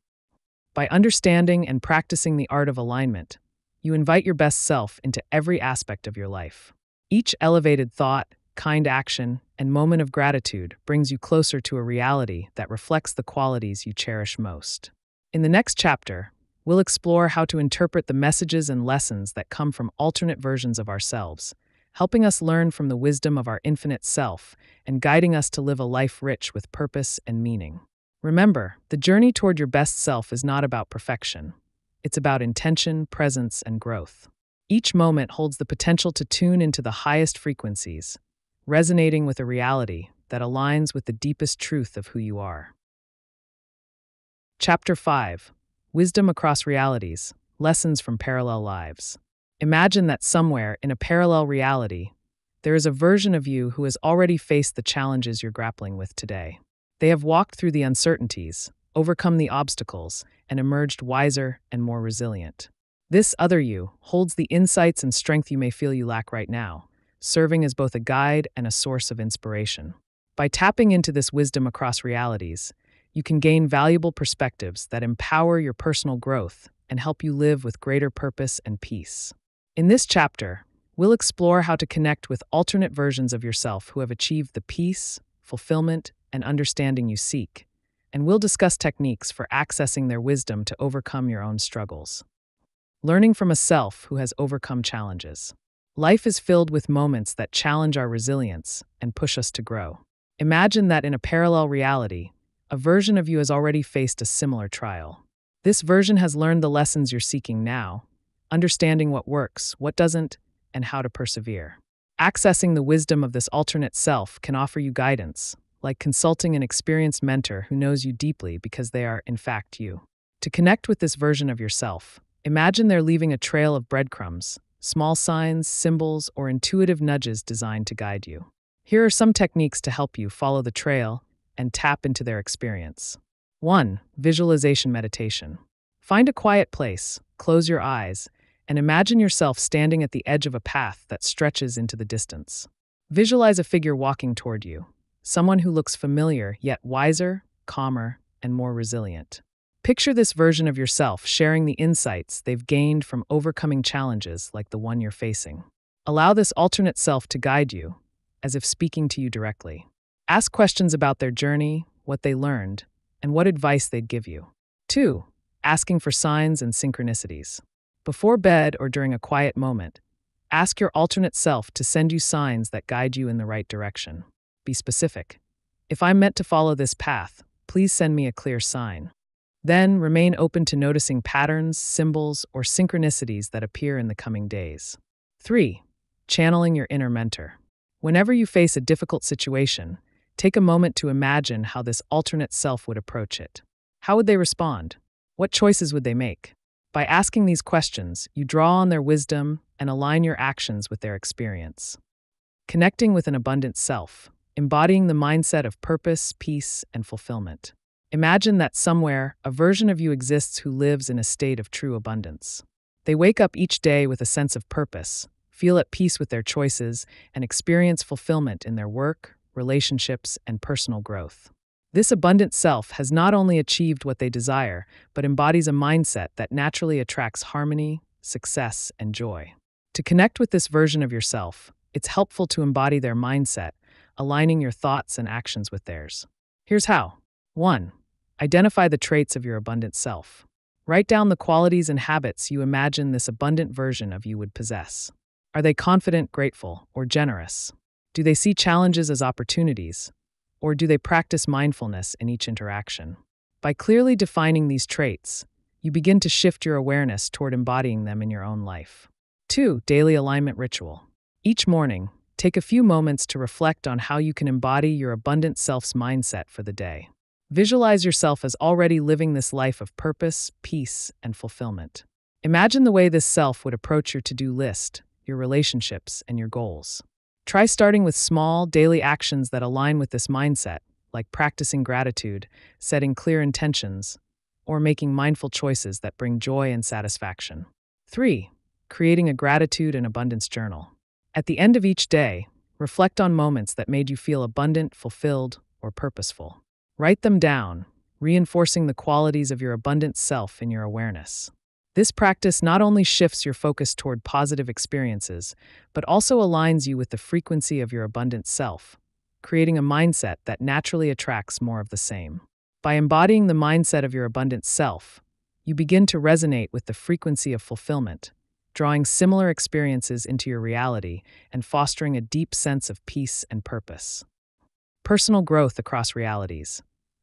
By understanding and practicing the art of alignment, you invite your best self into every aspect of your life. Each elevated thought, kind action, and moment of gratitude brings you closer to a reality that reflects the qualities you cherish most. In the next chapter, we'll explore how to interpret the messages and lessons that come from alternate versions of ourselves, helping us learn from the wisdom of our infinite self and guiding us to live a life rich with purpose and meaning. Remember, the journey toward your best self is not about perfection. It's about intention, presence, and growth. Each moment holds the potential to tune into the highest frequencies, resonating with a reality that aligns with the deepest truth of who you are. Chapter 5: Wisdom Across Realities, Lessons from Parallel Lives. Imagine that somewhere in a parallel reality, there is a version of you who has already faced the challenges you're grappling with today. They have walked through the uncertainties, overcome the obstacles, and emerged wiser and more resilient. This other you holds the insights and strength you may feel you lack right now, serving as both a guide and a source of inspiration. By tapping into this wisdom across realities, you can gain valuable perspectives that empower your personal growth and help you live with greater purpose and peace. In this chapter, we'll explore how to connect with alternate versions of yourself who have achieved the peace, fulfillment, and understanding you seek, and we'll discuss techniques for accessing their wisdom to overcome your own struggles. Learning from a self who has overcome challenges. Life is filled with moments that challenge our resilience and push us to grow. Imagine that in a parallel reality, a version of you has already faced a similar trial. This version has learned the lessons you're seeking now, understanding what works, what doesn't, and how to persevere. Accessing the wisdom of this alternate self can offer you guidance, like consulting an experienced mentor who knows you deeply because they are, in fact, you. To connect with this version of yourself, imagine they're leaving a trail of breadcrumbs, small signs, symbols, or intuitive nudges designed to guide you. Here are some techniques to help you follow the trail and tap into their experience. 1. Visualization meditation. Find a quiet place, close your eyes, and imagine yourself standing at the edge of a path that stretches into the distance. Visualize a figure walking toward you, someone who looks familiar yet wiser, calmer, and more resilient. Picture this version of yourself sharing the insights they've gained from overcoming challenges like the one you're facing. Allow this alternate self to guide you, as if speaking to you directly. Ask questions about their journey, what they learned, and what advice they'd give you. 2. Asking for signs and synchronicities. Before bed or during a quiet moment, ask your alternate self to send you signs that guide you in the right direction. Be specific. If I'm meant to follow this path, please send me a clear sign. Then remain open to noticing patterns, symbols, or synchronicities that appear in the coming days. 3. Channeling your inner mentor. Whenever you face a difficult situation, take a moment to imagine how this alternate self would approach it. How would they respond? What choices would they make? By asking these questions, you draw on their wisdom and align your actions with their experience. Connecting with an abundant self, embodying the mindset of purpose, peace, and fulfillment. Imagine that somewhere, a version of you exists who lives in a state of true abundance. They wake up each day with a sense of purpose, feel at peace with their choices, and experience fulfillment in their work, relationships, and personal growth. This abundant self has not only achieved what they desire, but embodies a mindset that naturally attracts harmony, success, and joy. To connect with this version of yourself, it's helpful to embody their mindset, aligning your thoughts and actions with theirs. Here's how. 1. Identify the traits of your abundant self. Write down the qualities and habits you imagine this abundant version of you would possess. Are they confident, grateful, or generous? Do they see challenges as opportunities? Or do they practice mindfulness in each interaction? By clearly defining these traits, you begin to shift your awareness toward embodying them in your own life. 2. Daily alignment ritual. Each morning, take a few moments to reflect on how you can embody your abundant self's mindset for the day. Visualize yourself as already living this life of purpose, peace, and fulfillment. Imagine the way this self would approach your to-do list, your relationships, and your goals. Try starting with small, daily actions that align with this mindset, like practicing gratitude, setting clear intentions, or making mindful choices that bring joy and satisfaction. 3. Creating a gratitude and abundance journal. At the end of each day, reflect on moments that made you feel abundant, fulfilled, or purposeful. Write them down, reinforcing the qualities of your abundant self in your awareness. This practice not only shifts your focus toward positive experiences, but also aligns you with the frequency of your abundant self, creating a mindset that naturally attracts more of the same. By embodying the mindset of your abundant self, you begin to resonate with the frequency of fulfillment, drawing similar experiences into your reality and fostering a deep sense of peace and purpose. Personal growth across realities.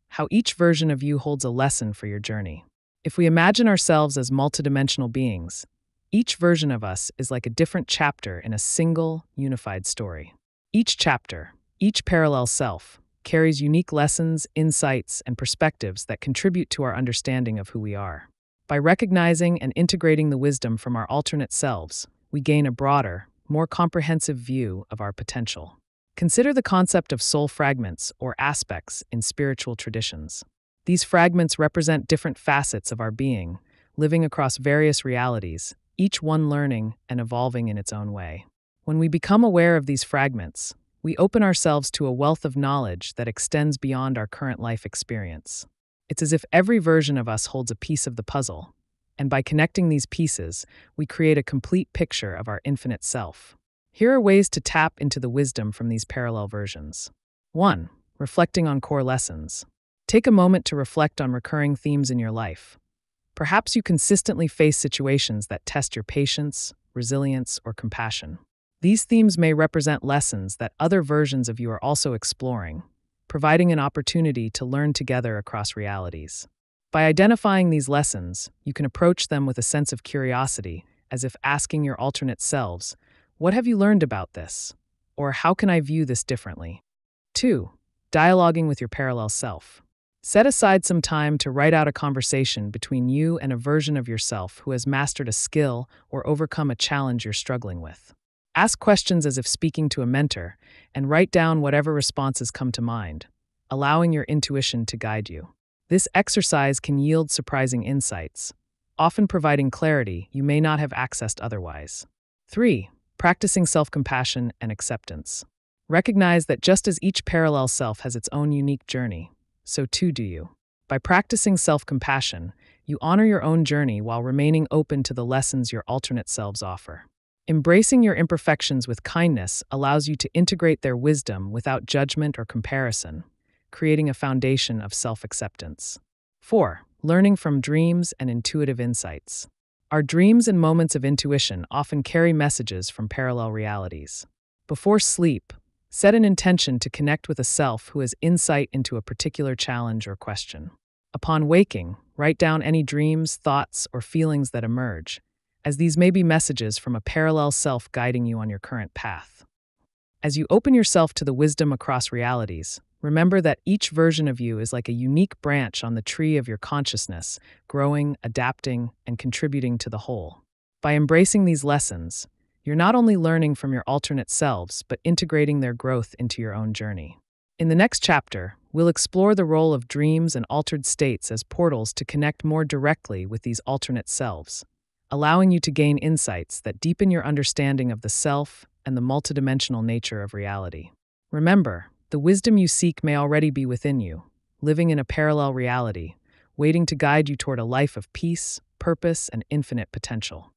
How each version of you holds a lesson for your journey. If we imagine ourselves as multidimensional beings, each version of us is like a different chapter in a single, unified story. Each chapter, each parallel self, carries unique lessons, insights, and perspectives that contribute to our understanding of who we are. By recognizing and integrating the wisdom from our alternate selves, we gain a broader, more comprehensive view of our potential. Consider the concept of soul fragments or aspects in spiritual traditions. These fragments represent different facets of our being, living across various realities, each one learning and evolving in its own way. When we become aware of these fragments, we open ourselves to a wealth of knowledge that extends beyond our current life experience. It's as if every version of us holds a piece of the puzzle, and by connecting these pieces, we create a complete picture of our infinite self. Here are ways to tap into the wisdom from these parallel versions. 1. Reflecting on core lessons. Take a moment to reflect on recurring themes in your life. Perhaps you consistently face situations that test your patience, resilience, or compassion. These themes may represent lessons that other versions of you are also exploring, providing an opportunity to learn together across realities. By identifying these lessons, you can approach them with a sense of curiosity, as if asking your alternate selves, "What have you learned about this?" Or "How can I view this differently?" 2. Dialoguing with your parallel self. Set aside some time to write out a conversation between you and a version of yourself who has mastered a skill or overcome a challenge you're struggling with. Ask questions as if speaking to a mentor, and write down whatever responses come to mind, allowing your intuition to guide you. This exercise can yield surprising insights, often providing clarity you may not have accessed otherwise. 3. Practicing self-compassion and acceptance. Recognize that just as each parallel self has its own unique journey, so too do you. By practicing self-compassion, you honor your own journey while remaining open to the lessons your alternate selves offer. Embracing your imperfections with kindness allows you to integrate their wisdom without judgment or comparison, creating a foundation of self-acceptance. 4. Learning from dreams and intuitive insights. Our dreams and moments of intuition often carry messages from parallel realities. Before sleep, set an intention to connect with a self who has insight into a particular challenge or question. Upon waking, write down any dreams, thoughts, or feelings that emerge, as these may be messages from a parallel self guiding you on your current path. As you open yourself to the wisdom across realities, remember that each version of you is like a unique branch on the tree of your consciousness, growing, adapting, and contributing to the whole. By embracing these lessons, you're not only learning from your alternate selves, but integrating their growth into your own journey. In the next chapter, we'll explore the role of dreams and altered states as portals to connect more directly with these alternate selves, allowing you to gain insights that deepen your understanding of the self and the multidimensional nature of reality. Remember, the wisdom you seek may already be within you, living in a parallel reality, waiting to guide you toward a life of peace, purpose, and infinite potential.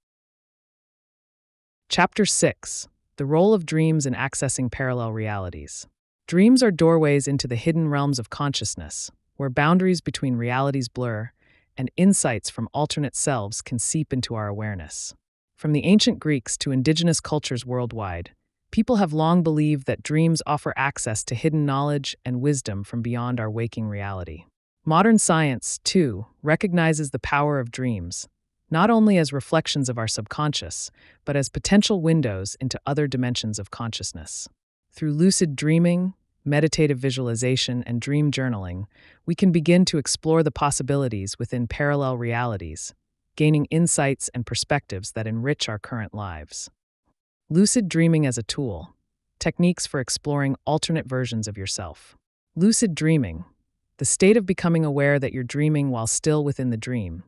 Chapter 6. The Role of Dreams in Accessing Parallel Realities. Dreams are doorways into the hidden realms of consciousness, where boundaries between realities blur, and insights from alternate selves can seep into our awareness. From the ancient Greeks to indigenous cultures worldwide, people have long believed that dreams offer access to hidden knowledge and wisdom from beyond our waking reality. Modern science, too, recognizes the power of dreams, not only as reflections of our subconscious, but as potential windows into other dimensions of consciousness. Through lucid dreaming, meditative visualization, and dream journaling, we can begin to explore the possibilities within parallel realities, gaining insights and perspectives that enrich our current lives. Lucid dreaming as a tool. Techniques for exploring alternate versions of yourself. Lucid dreaming, the state of becoming aware that you're dreaming while still within the dream,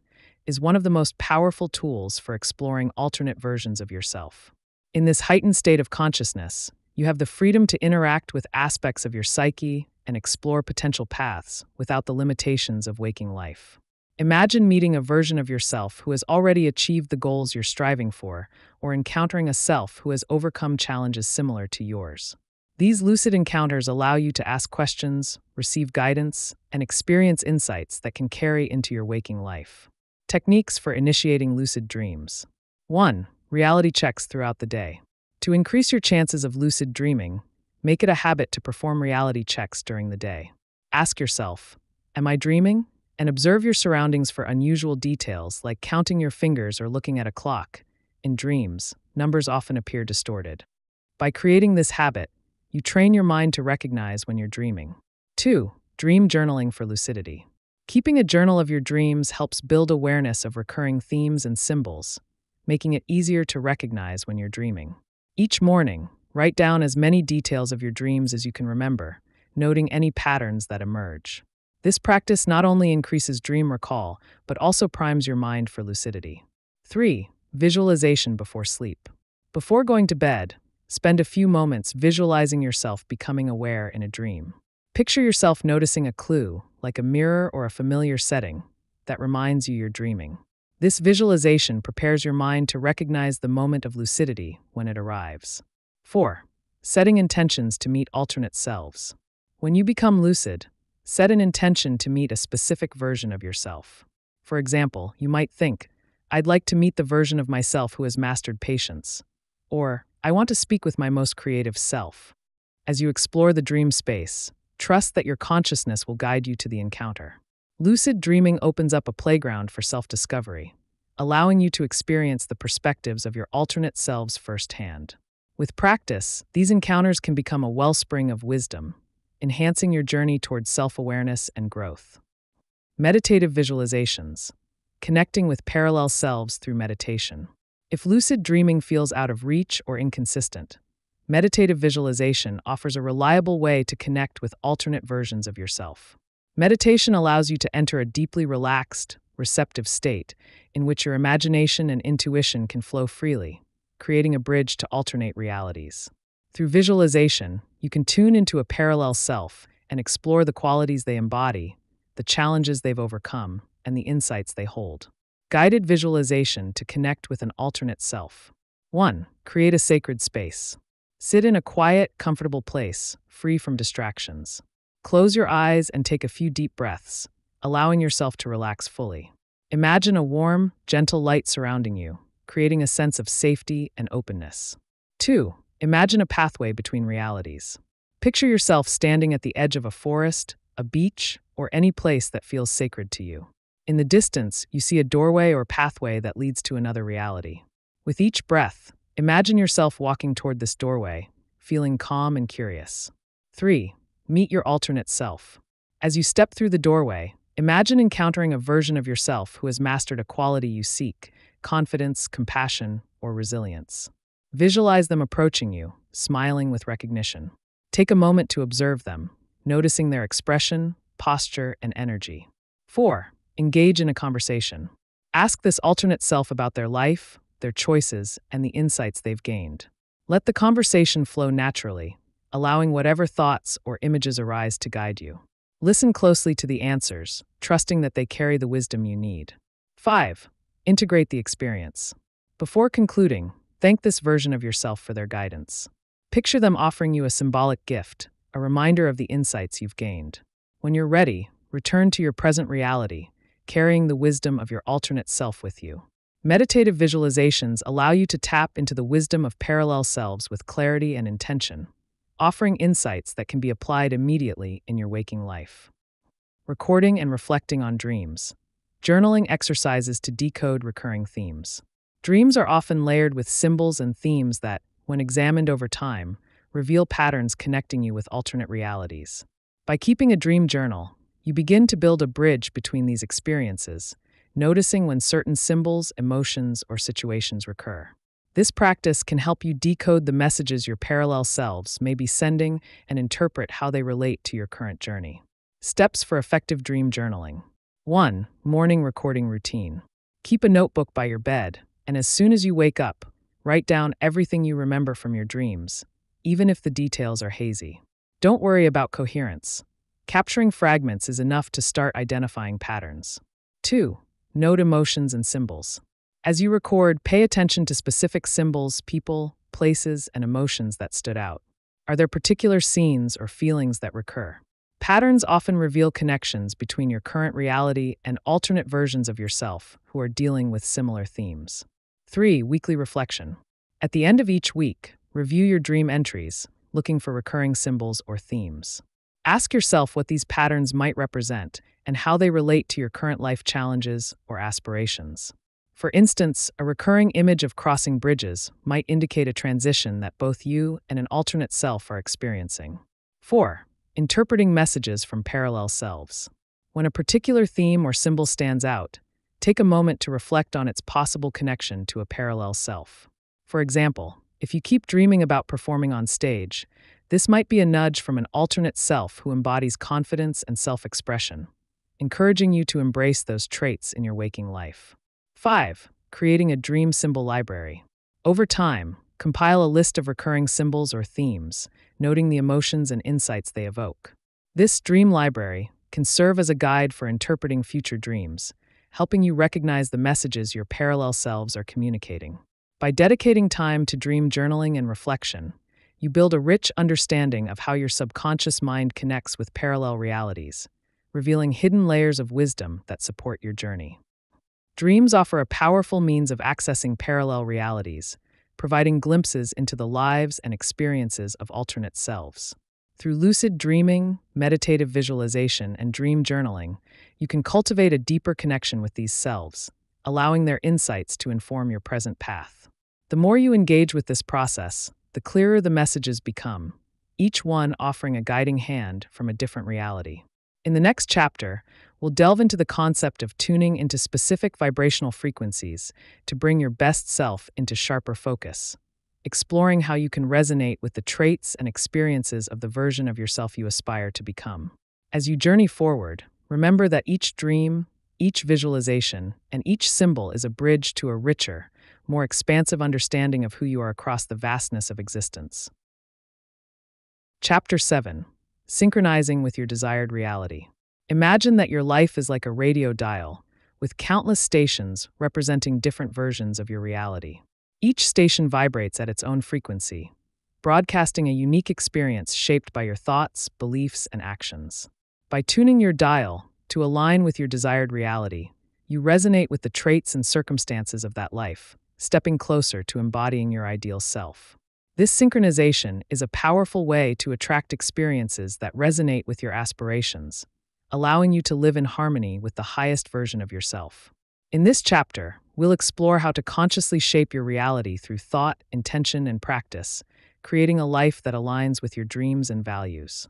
is one of the most powerful tools for exploring alternate versions of yourself. In this heightened state of consciousness, you have the freedom to interact with aspects of your psyche and explore potential paths without the limitations of waking life. Imagine meeting a version of yourself who has already achieved the goals you're striving for, or encountering a self who has overcome challenges similar to yours. These lucid encounters allow you to ask questions, receive guidance, and experience insights that can carry into your waking life. Techniques for initiating lucid dreams. 1. Reality checks throughout the day. To increase your chances of lucid dreaming, make it a habit to perform reality checks during the day. Ask yourself, am I dreaming? And observe your surroundings for unusual details like counting your fingers or looking at a clock. In dreams, numbers often appear distorted. By creating this habit, you train your mind to recognize when you're dreaming. 2. Dream journaling for lucidity. Keeping a journal of your dreams helps build awareness of recurring themes and symbols, making it easier to recognize when you're dreaming. Each morning, write down as many details of your dreams as you can remember, noting any patterns that emerge. This practice not only increases dream recall, but also primes your mind for lucidity. 3. Visualization before sleep. Before going to bed, spend a few moments visualizing yourself becoming aware in a dream. Picture yourself noticing a clue, like a mirror or a familiar setting, that reminds you you're dreaming. This visualization prepares your mind to recognize the moment of lucidity when it arrives. 4. Setting intentions to meet alternate selves. When you become lucid, set an intention to meet a specific version of yourself. For example, you might think, I'd like to meet the version of myself who has mastered patience, or I want to speak with my most creative self. As you explore the dream space, trust that your consciousness will guide you to the encounter. Lucid dreaming opens up a playground for self-discovery, allowing you to experience the perspectives of your alternate selves firsthand. With practice, these encounters can become a wellspring of wisdom, enhancing your journey towards self-awareness and growth. Meditative visualizations. Connecting with parallel selves through meditation. If lucid dreaming feels out of reach or inconsistent, meditative visualization offers a reliable way to connect with alternate versions of yourself. Meditation allows you to enter a deeply relaxed, receptive state in which your imagination and intuition can flow freely, creating a bridge to alternate realities. Through visualization, you can tune into a parallel self and explore the qualities they embody, the challenges they've overcome, and the insights they hold. Guided visualization to connect with an alternate self. 1. Create a sacred space. Sit in a quiet, comfortable place, free from distractions. Close your eyes and take a few deep breaths, allowing yourself to relax fully. Imagine a warm, gentle light surrounding you, creating a sense of safety and openness. 2. Imagine a pathway between realities. Picture yourself standing at the edge of a forest, a beach, or any place that feels sacred to you. In the distance, you see a doorway or pathway that leads to another reality. With each breath, imagine yourself walking toward this doorway, feeling calm and curious. 3. Meet your alternate self. As you step through the doorway, imagine encountering a version of yourself who has mastered a quality you seek: confidence, compassion, or resilience. Visualize them approaching you, smiling with recognition. Take a moment to observe them, noticing their expression, posture, and energy. 4. Engage in a conversation. Ask this alternate self about their life, their choices, and the insights they've gained. Let the conversation flow naturally, allowing whatever thoughts or images arise to guide you. Listen closely to the answers, trusting that they carry the wisdom you need. 5. Integrate the experience. Before concluding, thank this version of yourself for their guidance. Picture them offering you a symbolic gift, a reminder of the insights you've gained. When you're ready, return to your present reality, carrying the wisdom of your alternate self with you. Meditative visualizations allow you to tap into the wisdom of parallel selves with clarity and intention, offering insights that can be applied immediately in your waking life. Recording and reflecting on dreams. Journaling exercises to decode recurring themes. Dreams are often layered with symbols and themes that, when examined over time, reveal patterns connecting you with alternate realities. By keeping a dream journal, you begin to build a bridge between these experiences, noticing when certain symbols, emotions, or situations recur. This practice can help you decode the messages your parallel selves may be sending and interpret how they relate to your current journey. Steps for effective dream journaling. 1. Morning recording routine. Keep a notebook by your bed, and as soon as you wake up, write down everything you remember from your dreams, even if the details are hazy. Don't worry about coherence. Capturing fragments is enough to start identifying patterns. 2. Note emotions and symbols. As you record, pay attention to specific symbols, people, places, and emotions that stood out. Are there particular scenes or feelings that recur? Patterns often reveal connections between your current reality and alternate versions of yourself who are dealing with similar themes. 3. Weekly reflection. At the end of each week, review your dream entries, looking for recurring symbols or themes. Ask yourself what these patterns might represent and how they relate to your current life challenges or aspirations. For instance, a recurring image of crossing bridges might indicate a transition that both you and an alternate self are experiencing. 4. Interpreting messages from parallel selves. When a particular theme or symbol stands out, take a moment to reflect on its possible connection to a parallel self. For example, if you keep dreaming about performing on stage, this might be a nudge from an alternate self who embodies confidence and self-expression, encouraging you to embrace those traits in your waking life. 5. Creating a dream symbol library. Over time, compile a list of recurring symbols or themes, noting the emotions and insights they evoke. This dream library can serve as a guide for interpreting future dreams, helping you recognize the messages your parallel selves are communicating. By dedicating time to dream journaling and reflection, you build a rich understanding of how your subconscious mind connects with parallel realities, revealing hidden layers of wisdom that support your journey. Dreams offer a powerful means of accessing parallel realities, providing glimpses into the lives and experiences of alternate selves. Through lucid dreaming, meditative visualization, and dream journaling, you can cultivate a deeper connection with these selves, allowing their insights to inform your present path. The more you engage with this process, the clearer the messages become, each one offering a guiding hand from a different reality. In the next chapter, we'll delve into the concept of tuning into specific vibrational frequencies to bring your best self into sharper focus, exploring how you can resonate with the traits and experiences of the version of yourself you aspire to become. As you journey forward, remember that each dream, each visualization, and each symbol is a bridge to a richer, more expansive understanding of who you are across the vastness of existence. Chapter 7. Synchronizing with your desired reality. Imagine that your life is like a radio dial, with countless stations representing different versions of your reality. Each station vibrates at its own frequency, broadcasting a unique experience shaped by your thoughts, beliefs, and actions. By tuning your dial to align with your desired reality, you resonate with the traits and circumstances of that life, stepping closer to embodying your ideal self. This synchronization is a powerful way to attract experiences that resonate with your aspirations, allowing you to live in harmony with the highest version of yourself. In this chapter, we'll explore how to consciously shape your reality through thought, intention, and practice, creating a life that aligns with your dreams and values.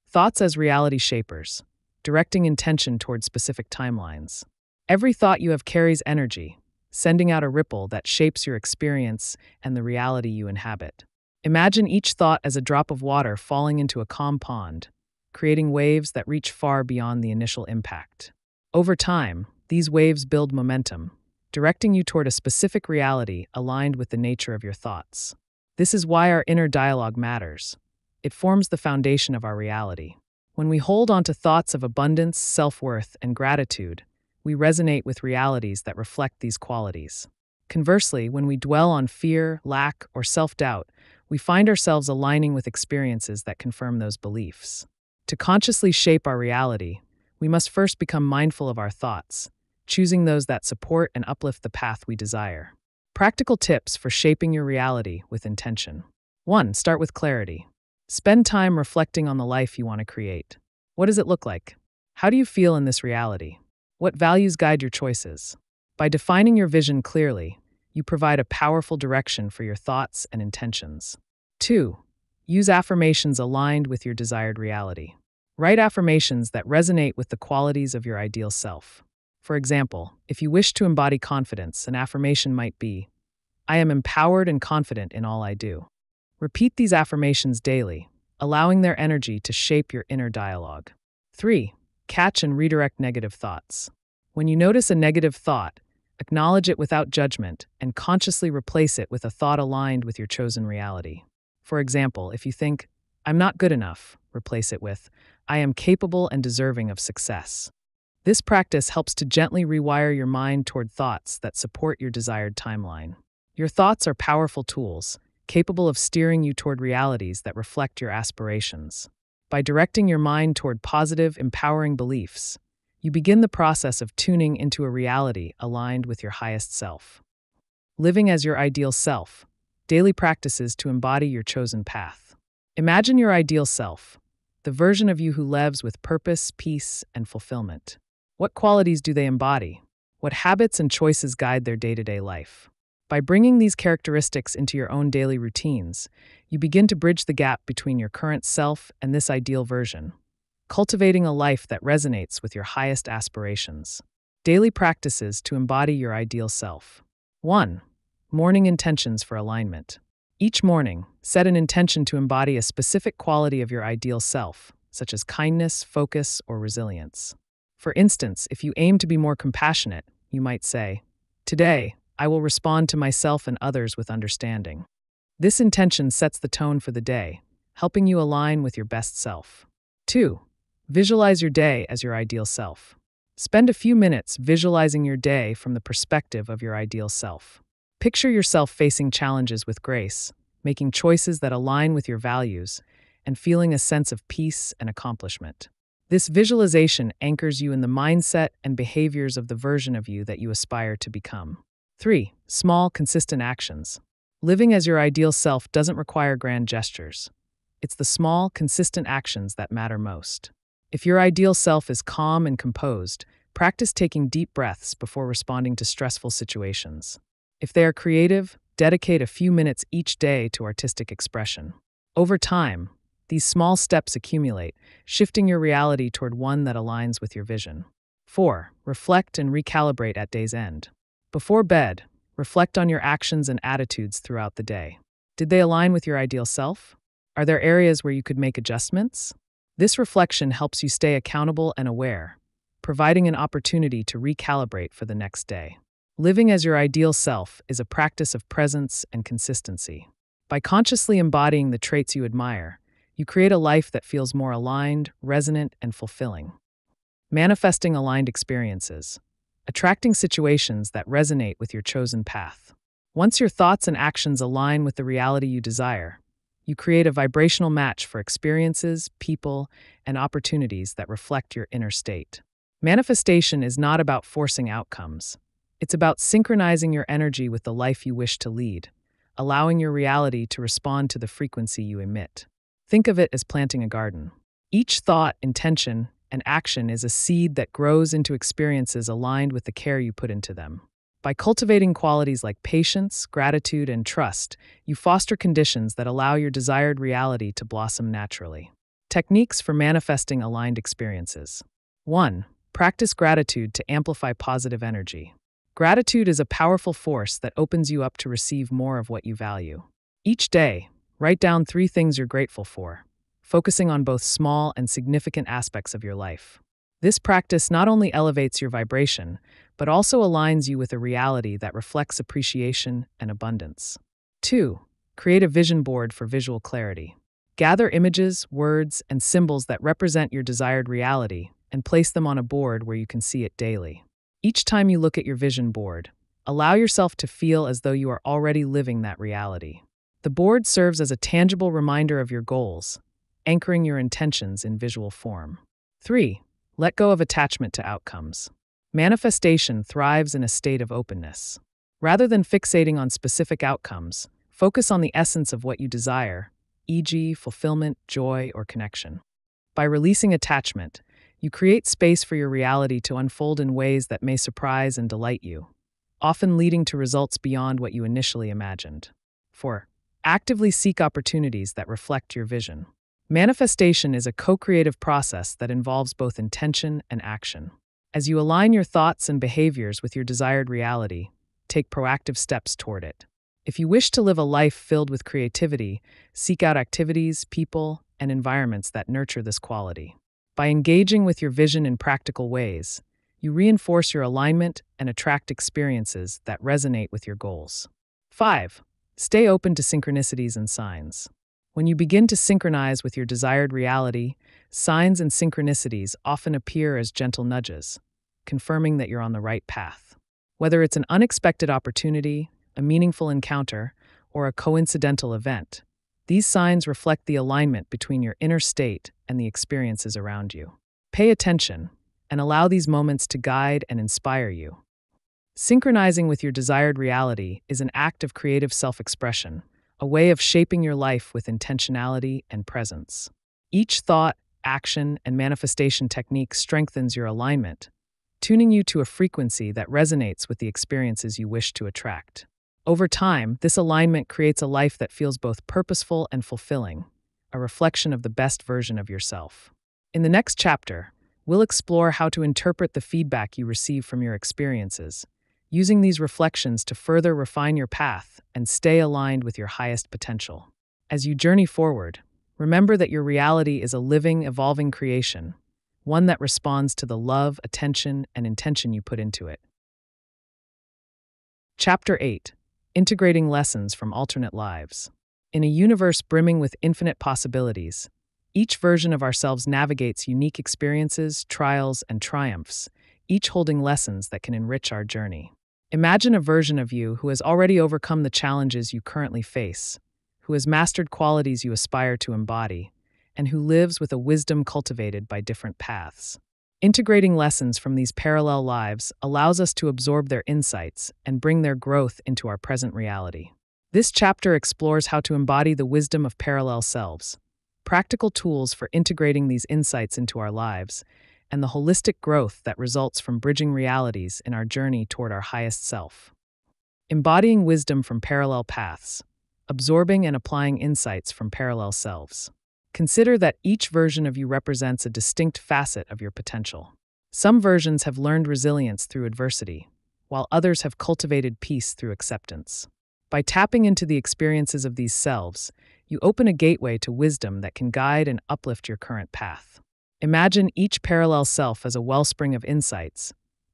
Thoughts as reality shapers, directing intention toward specific timelines. Every thought you have carries energy, sending out a ripple that shapes your experience and the reality you inhabit. Imagine each thought as a drop of water falling into a calm pond, creating waves that reach far beyond the initial impact. Over time, these waves build momentum, directing you toward a specific reality aligned with the nature of your thoughts. This is why our inner dialogue matters. It forms the foundation of our reality. When we hold on to thoughts of abundance, self-worth, and gratitude, we resonate with realities that reflect these qualities. Conversely, when we dwell on fear, lack, or self-doubt, we find ourselves aligning with experiences that confirm those beliefs. To consciously shape our reality, we must first become mindful of our thoughts, choosing those that support and uplift the path we desire. Practical tips for shaping your reality with intention. 1. Start with clarity. Spend time reflecting on the life you want to create. What does it look like? How do you feel in this reality? What values guide your choices? By defining your vision clearly, you provide a powerful direction for your thoughts and intentions. 2. Use affirmations aligned with your desired reality. Write affirmations that resonate with the qualities of your ideal self. For example, if you wish to embody confidence, an affirmation might be, I am empowered and confident in all I do. Repeat these affirmations daily, allowing their energy to shape your inner dialogue. 3. Catch and redirect negative thoughts. When you notice a negative thought, acknowledge it without judgment and consciously replace it with a thought aligned with your chosen reality. For example, if you think, I'm not good enough, replace it with, I am capable and deserving of success. This practice helps to gently rewire your mind toward thoughts that support your desired timeline. Your thoughts are powerful tools, capable of steering you toward realities that reflect your aspirations. By directing your mind toward positive, empowering beliefs, you begin the process of tuning into a reality aligned with your highest self. Living as your ideal self, daily practices to embody your chosen path. Imagine your ideal self, the version of you who lives with purpose, peace, and fulfillment. What qualities do they embody? What habits and choices guide their day-to-day life? By bringing these characteristics into your own daily routines, you begin to bridge the gap between your current self and this ideal version, cultivating a life that resonates with your highest aspirations. Daily practices to embody your ideal self. 1. Morning intentions for alignment. Each morning, set an intention to embody a specific quality of your ideal self, such as kindness, focus, or resilience. For instance, if you aim to be more compassionate, you might say, Today, I will respond to myself and others with understanding. This intention sets the tone for the day, helping you align with your best self. 2. Visualize your day as your ideal self. Spend a few minutes visualizing your day from the perspective of your ideal self. Picture yourself facing challenges with grace, making choices that align with your values, and feeling a sense of peace and accomplishment. This visualization anchors you in the mindset and behaviors of the version of you that you aspire to become. 3. Small, consistent actions. Living as your ideal self doesn't require grand gestures. It's the small, consistent actions that matter most. If your ideal self is calm and composed, practice taking deep breaths before responding to stressful situations. If they are creative, dedicate a few minutes each day to artistic expression. Over time, these small steps accumulate, shifting your reality toward one that aligns with your vision. 4. Reflect and recalibrate at day's end. Before bed, reflect on your actions and attitudes throughout the day. Did they align with your ideal self? Are there areas where you could make adjustments? This reflection helps you stay accountable and aware, providing an opportunity to recalibrate for the next day. Living as your ideal self is a practice of presence and consistency. By consciously embodying the traits you admire, you create a life that feels more aligned, resonant, and fulfilling. Manifesting aligned experiences. Attracting situations that resonate with your chosen path. Once your thoughts and actions align with the reality you desire, you create a vibrational match for experiences, people, and opportunities that reflect your inner state. Manifestation is not about forcing outcomes. It's about synchronizing your energy with the life you wish to lead, allowing your reality to respond to the frequency you emit. Think of it as planting a garden. Each thought, intention, and action is a seed that grows into experiences aligned with the care you put into them. By cultivating qualities like patience, gratitude, and trust, you foster conditions that allow your desired reality to blossom naturally. Techniques for manifesting aligned experiences. 1. Practice gratitude to amplify positive energy. Gratitude is a powerful force that opens you up to receive more of what you value. Each day, write down 3 things you're grateful for, focusing on both small and significant aspects of your life. This practice not only elevates your vibration, but also aligns you with a reality that reflects appreciation and abundance. 2. Create a vision board for visual clarity. Gather images, words, and symbols that represent your desired reality and place them on a board where you can see it daily. Each time you look at your vision board, allow yourself to feel as though you are already living that reality. The board serves as a tangible reminder of your goals, anchoring your intentions in visual form. 3. Let go of attachment to outcomes. Manifestation thrives in a state of openness. Rather than fixating on specific outcomes, focus on the essence of what you desire, e.g., fulfillment, joy, or connection. By releasing attachment, you create space for your reality to unfold in ways that may surprise and delight you, often leading to results beyond what you initially imagined. 4. Actively seek opportunities that reflect your vision. Manifestation is a co-creative process that involves both intention and action. As you align your thoughts and behaviors with your desired reality, take proactive steps toward it. If you wish to live a life filled with creativity, seek out activities, people, and environments that nurture this quality. By engaging with your vision in practical ways, you reinforce your alignment and attract experiences that resonate with your goals. 5. Stay open to synchronicities and signs. When you begin to synchronize with your desired reality, signs and synchronicities often appear as gentle nudges, confirming that you're on the right path. Whether it's an unexpected opportunity, a meaningful encounter, or a coincidental event, these signs reflect the alignment between your inner state and the experiences around you. Pay attention and allow these moments to guide and inspire you. Synchronizing with your desired reality is an act of creative self-expression, a way of shaping your life with intentionality and presence. Each thought, action, and manifestation technique strengthens your alignment, tuning you to a frequency that resonates with the experiences you wish to attract. Over time, this alignment creates a life that feels both purposeful and fulfilling, a reflection of the best version of yourself. In the next chapter, we'll explore how to interpret the feedback you receive from your experiences, using these reflections to further refine your path and stay aligned with your highest potential. As you journey forward, remember that your reality is a living, evolving creation, one that responds to the love, attention, and intention you put into it. Chapter 8. Integrating Lessons from Alternate Lives. In a universe brimming with infinite possibilities, each version of ourselves navigates unique experiences, trials, and triumphs, each holding lessons that can enrich our journey. Imagine a version of you who has already overcome the challenges you currently face, who has mastered qualities you aspire to embody, and who lives with a wisdom cultivated by different paths. Integrating lessons from these parallel lives allows us to absorb their insights and bring their growth into our present reality. This chapter explores how to embody the wisdom of parallel selves, practical tools for integrating these insights into our lives, and the holistic growth that results from bridging realities in our journey toward our highest self. Embodying wisdom from parallel paths, absorbing and applying insights from parallel selves. Consider that each version of you represents a distinct facet of your potential. Some versions have learned resilience through adversity, while others have cultivated peace through acceptance. By tapping into the experiences of these selves, you open a gateway to wisdom that can guide and uplift your current path. Imagine each parallel self as a wellspring of insights,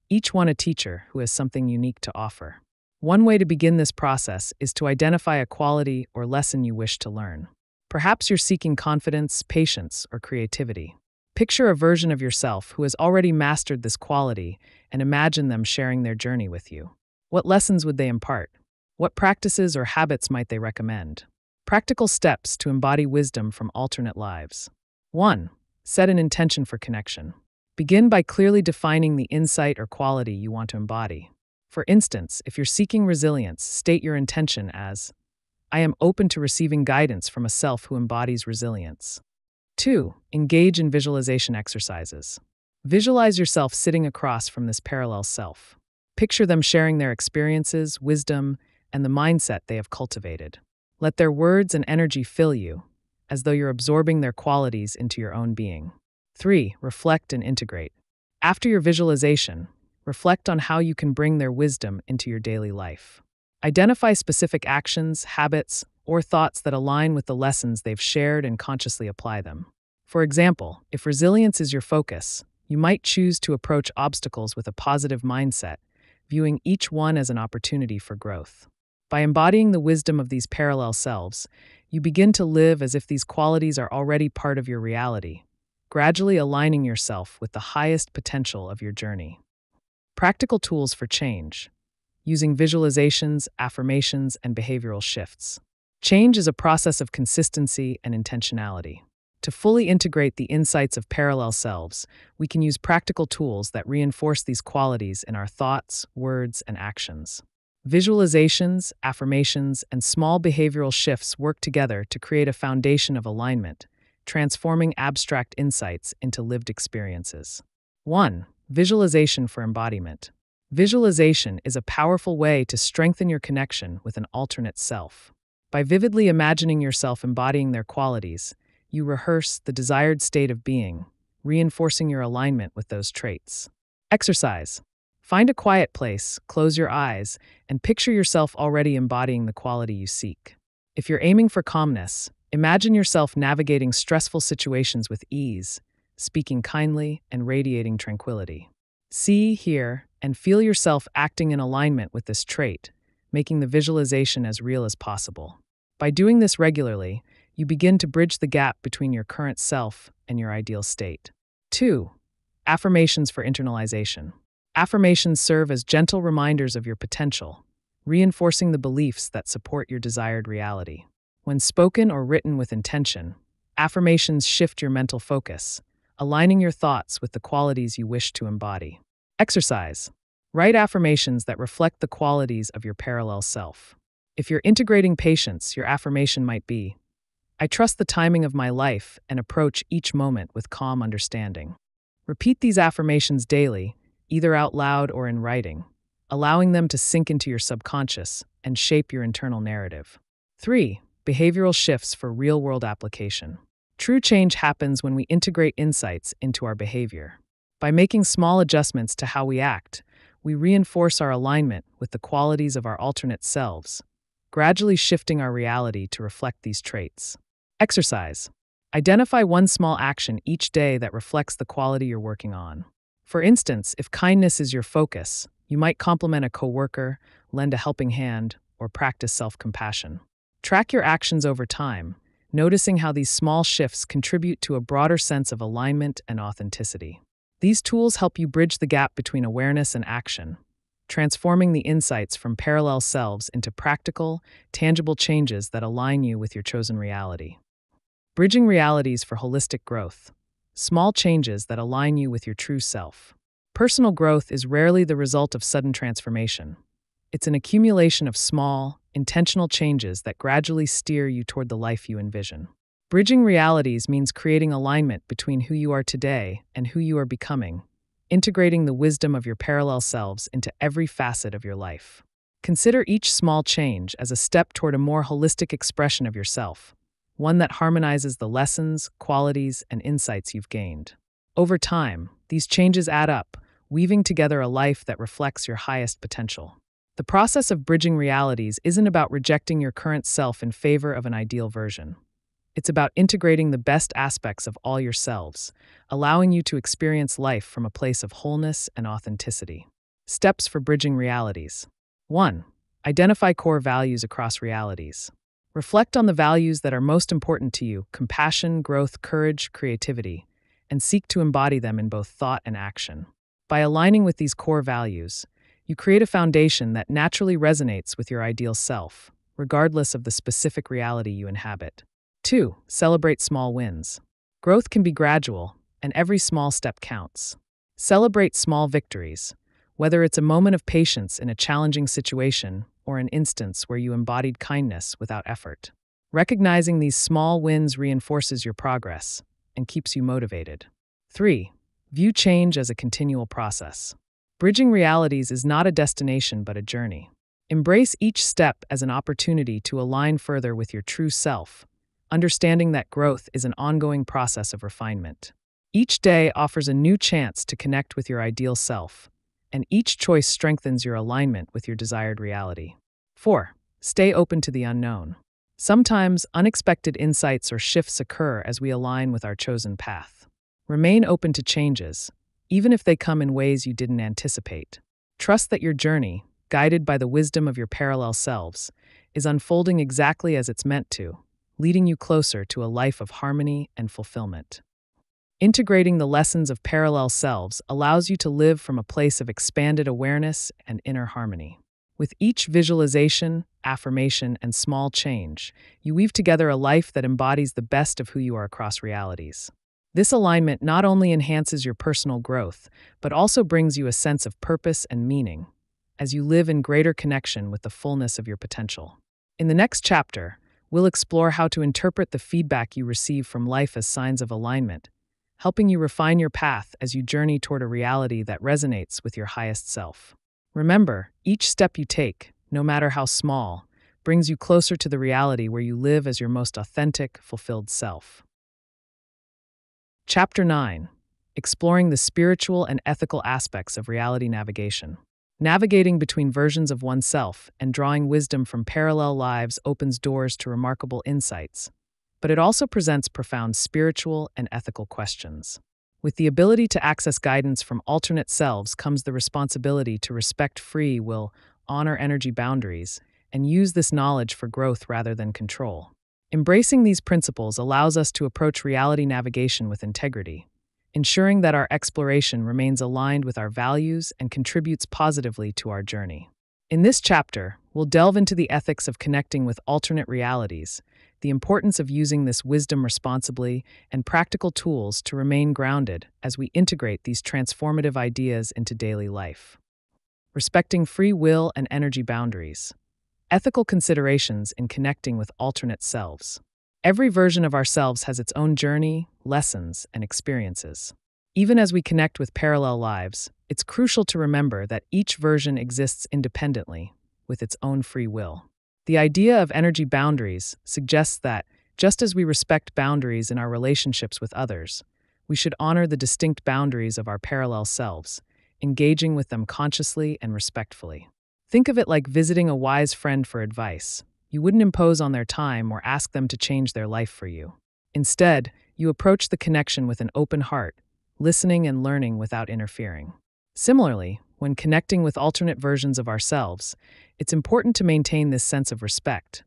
each one a teacher who has something unique to offer. One way to begin this process is to identify a quality or lesson you wish to learn. Perhaps you're seeking confidence, patience, or creativity. Picture a version of yourself who has already mastered this quality and imagine them sharing their journey with you. What lessons would they impart? What practices or habits might they recommend? Practical steps to embody wisdom from alternate lives. 1. Set an intention for connection. Begin by clearly defining the insight or quality you want to embody. For instance, if you're seeking resilience, state your intention as, I am open to receiving guidance from a self who embodies resilience. 2. Engage in visualization exercises. Visualize yourself sitting across from this parallel self. Picture them sharing their experiences, wisdom, and the mindset they have cultivated. Let their words and energy fill you, as though you're absorbing their qualities into your own being. 3. Reflect and integrate. After your visualization, reflect on how you can bring their wisdom into your daily life. Identify specific actions, habits, or thoughts that align with the lessons they've shared and consciously apply them. For example, if resilience is your focus, you might choose to approach obstacles with a positive mindset, viewing each one as an opportunity for growth. By embodying the wisdom of these parallel selves, you begin to live as if these qualities are already part of your reality, gradually aligning yourself with the highest potential of your journey. Practical tools for change. Using visualizations, affirmations, and behavioral shifts. Change is a process of consistency and intentionality. To fully integrate the insights of parallel selves, we can use practical tools that reinforce these qualities in our thoughts, words, and actions. Visualizations, affirmations, and small behavioral shifts work together to create a foundation of alignment, transforming abstract insights into lived experiences. 1. Visualization for embodiment. Visualization is a powerful way to strengthen your connection with an alternate self. By vividly imagining yourself embodying their qualities, you rehearse the desired state of being, reinforcing your alignment with those traits. Exercise. Find a quiet place, close your eyes, and picture yourself already embodying the quality you seek. If you're aiming for calmness, imagine yourself navigating stressful situations with ease, speaking kindly and radiating tranquility. See, hear, and feel yourself acting in alignment with this trait, making the visualization as real as possible. By doing this regularly, you begin to bridge the gap between your current self and your ideal state. 2. Affirmations for internalization. Affirmations serve as gentle reminders of your potential, reinforcing the beliefs that support your desired reality. When spoken or written with intention, affirmations shift your mental focus, aligning your thoughts with the qualities you wish to embody. Exercise. Write affirmations that reflect the qualities of your parallel self. If you're integrating patience, your affirmation might be, I trust the timing of my life and approach each moment with calm understanding. Repeat these affirmations daily, either out loud or in writing, allowing them to sink into your subconscious and shape your internal narrative. 3. Behavioral shifts for real-world application. True change happens when we integrate insights into our behavior. By making small adjustments to how we act, we reinforce our alignment with the qualities of our alternate selves, gradually shifting our reality to reflect these traits. Exercise. Identify one small action each day that reflects the quality you're working on. For instance, if kindness is your focus, you might compliment a coworker, lend a helping hand, or practice self-compassion. Track your actions over time, noticing how these small shifts contribute to a broader sense of alignment and authenticity. These tools help you bridge the gap between awareness and action, transforming the insights from parallel selves into practical, tangible changes that align you with your chosen reality. Bridging realities for holistic growth. Small changes that align you with your true self. Personal growth is rarely the result of sudden transformation. It's an accumulation of small, intentional changes that gradually steer you toward the life you envision. Bridging realities means creating alignment between who you are today and who you are becoming, integrating the wisdom of your parallel selves into every facet of your life. Consider each small change as a step toward a more holistic expression of yourself, one that harmonizes the lessons, qualities, and insights you've gained. Over time, these changes add up, weaving together a life that reflects your highest potential. The process of bridging realities isn't about rejecting your current self in favor of an ideal version. It's about integrating the best aspects of all yourselves, allowing you to experience life from a place of wholeness and authenticity. Steps for bridging realities. 1. Identify core values across realities. Reflect on the values that are most important to you: compassion, growth, courage, creativity, and seek to embody them in both thought and action. By aligning with these core values, you create a foundation that naturally resonates with your ideal self, regardless of the specific reality you inhabit. 2. Celebrate small wins. Growth can be gradual, and every small step counts. Celebrate small victories, whether it's a moment of patience in a challenging situation or an instance where you embodied kindness without effort. Recognizing these small wins reinforces your progress and keeps you motivated. 3. View change as a continual process. Bridging realities is not a destination but a journey. Embrace each step as an opportunity to align further with your true self, understanding that growth is an ongoing process of refinement. Each day offers a new chance to connect with your ideal self, and each choice strengthens your alignment with your desired reality. 4. Stay open to the unknown. Sometimes unexpected insights or shifts occur as we align with our chosen path. Remain open to changes, even if they come in ways you didn't anticipate. Trust that your journey, guided by the wisdom of your parallel selves, is unfolding exactly as it's meant to, leading you closer to a life of harmony and fulfillment. Integrating the lessons of parallel selves allows you to live from a place of expanded awareness and inner harmony. With each visualization, affirmation, and small change, you weave together a life that embodies the best of who you are across realities. This alignment not only enhances your personal growth, but also brings you a sense of purpose and meaning, as you live in greater connection with the fullness of your potential. In the next chapter, we'll explore how to interpret the feedback you receive from life as signs of alignment, helping you refine your path as you journey toward a reality that resonates with your highest self. Remember, each step you take, no matter how small, brings you closer to the reality where you live as your most authentic, fulfilled self. Chapter 9: Exploring the spiritual and ethical aspects of reality navigation. Navigating between versions of oneself and drawing wisdom from parallel lives opens doors to remarkable insights, but it also presents profound spiritual and ethical questions. With the ability to access guidance from alternate selves comes the responsibility to respect free will, honor energy boundaries, and use this knowledge for growth rather than control. Embracing these principles allows us to approach reality navigation with integrity, ensuring that our exploration remains aligned with our values and contributes positively to our journey. In this chapter, we'll delve into the ethics of connecting with alternate realities, the importance of using this wisdom responsibly, and practical tools to remain grounded as we integrate these transformative ideas into daily life. Respecting free will and energy boundaries. Ethical considerations in connecting with alternate selves. Every version of ourselves has its own journey, lessons, and experiences. Even as we connect with parallel lives, it's crucial to remember that each version exists independently, with its own free will. The idea of energy boundaries suggests that, just as we respect boundaries in our relationships with others, we should honor the distinct boundaries of our parallel selves, engaging with them consciously and respectfully. Think of it like visiting a wise friend for advice. You wouldn't impose on their time or ask them to change their life for you. Instead, you approach the connection with an open heart, listening and learning without interfering. Similarly, when connecting with alternate versions of ourselves, it's important to maintain this sense of respect,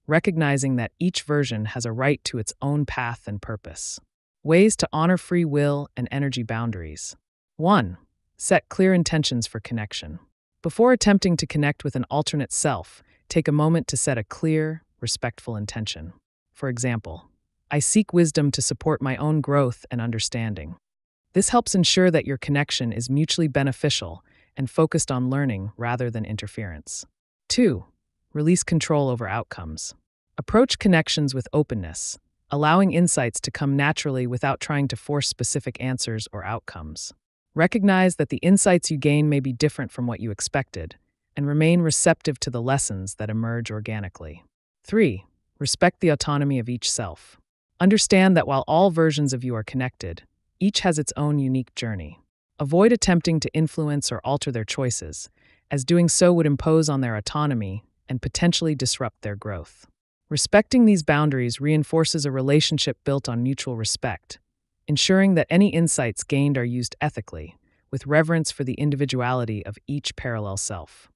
recognizing that each version has a right to its own path and purpose. Ways to honor free will and energy boundaries. 1. Set clear intentions for connection. Before attempting to connect with an alternate self, take a moment to set a clear, respectful intention. For example, I seek wisdom to support my own growth and understanding. This helps ensure that your connection is mutually beneficial and focused on learning rather than interference. 2. Release control over outcomes. Approach connections with openness, allowing insights to come naturally without trying to force specific answers or outcomes. Recognize that the insights you gain may be different from what you expected, and remain receptive to the lessons that emerge organically. 3. Respect the autonomy of each self. Understand that while all versions of you are connected, each has its own unique journey. Avoid attempting to influence or alter their choices, as doing so would impose on their autonomy and potentially disrupt their growth. Respecting these boundaries reinforces a relationship built on mutual respect, ensuring that any insights gained are used ethically, with reverence for the individuality of each parallel self.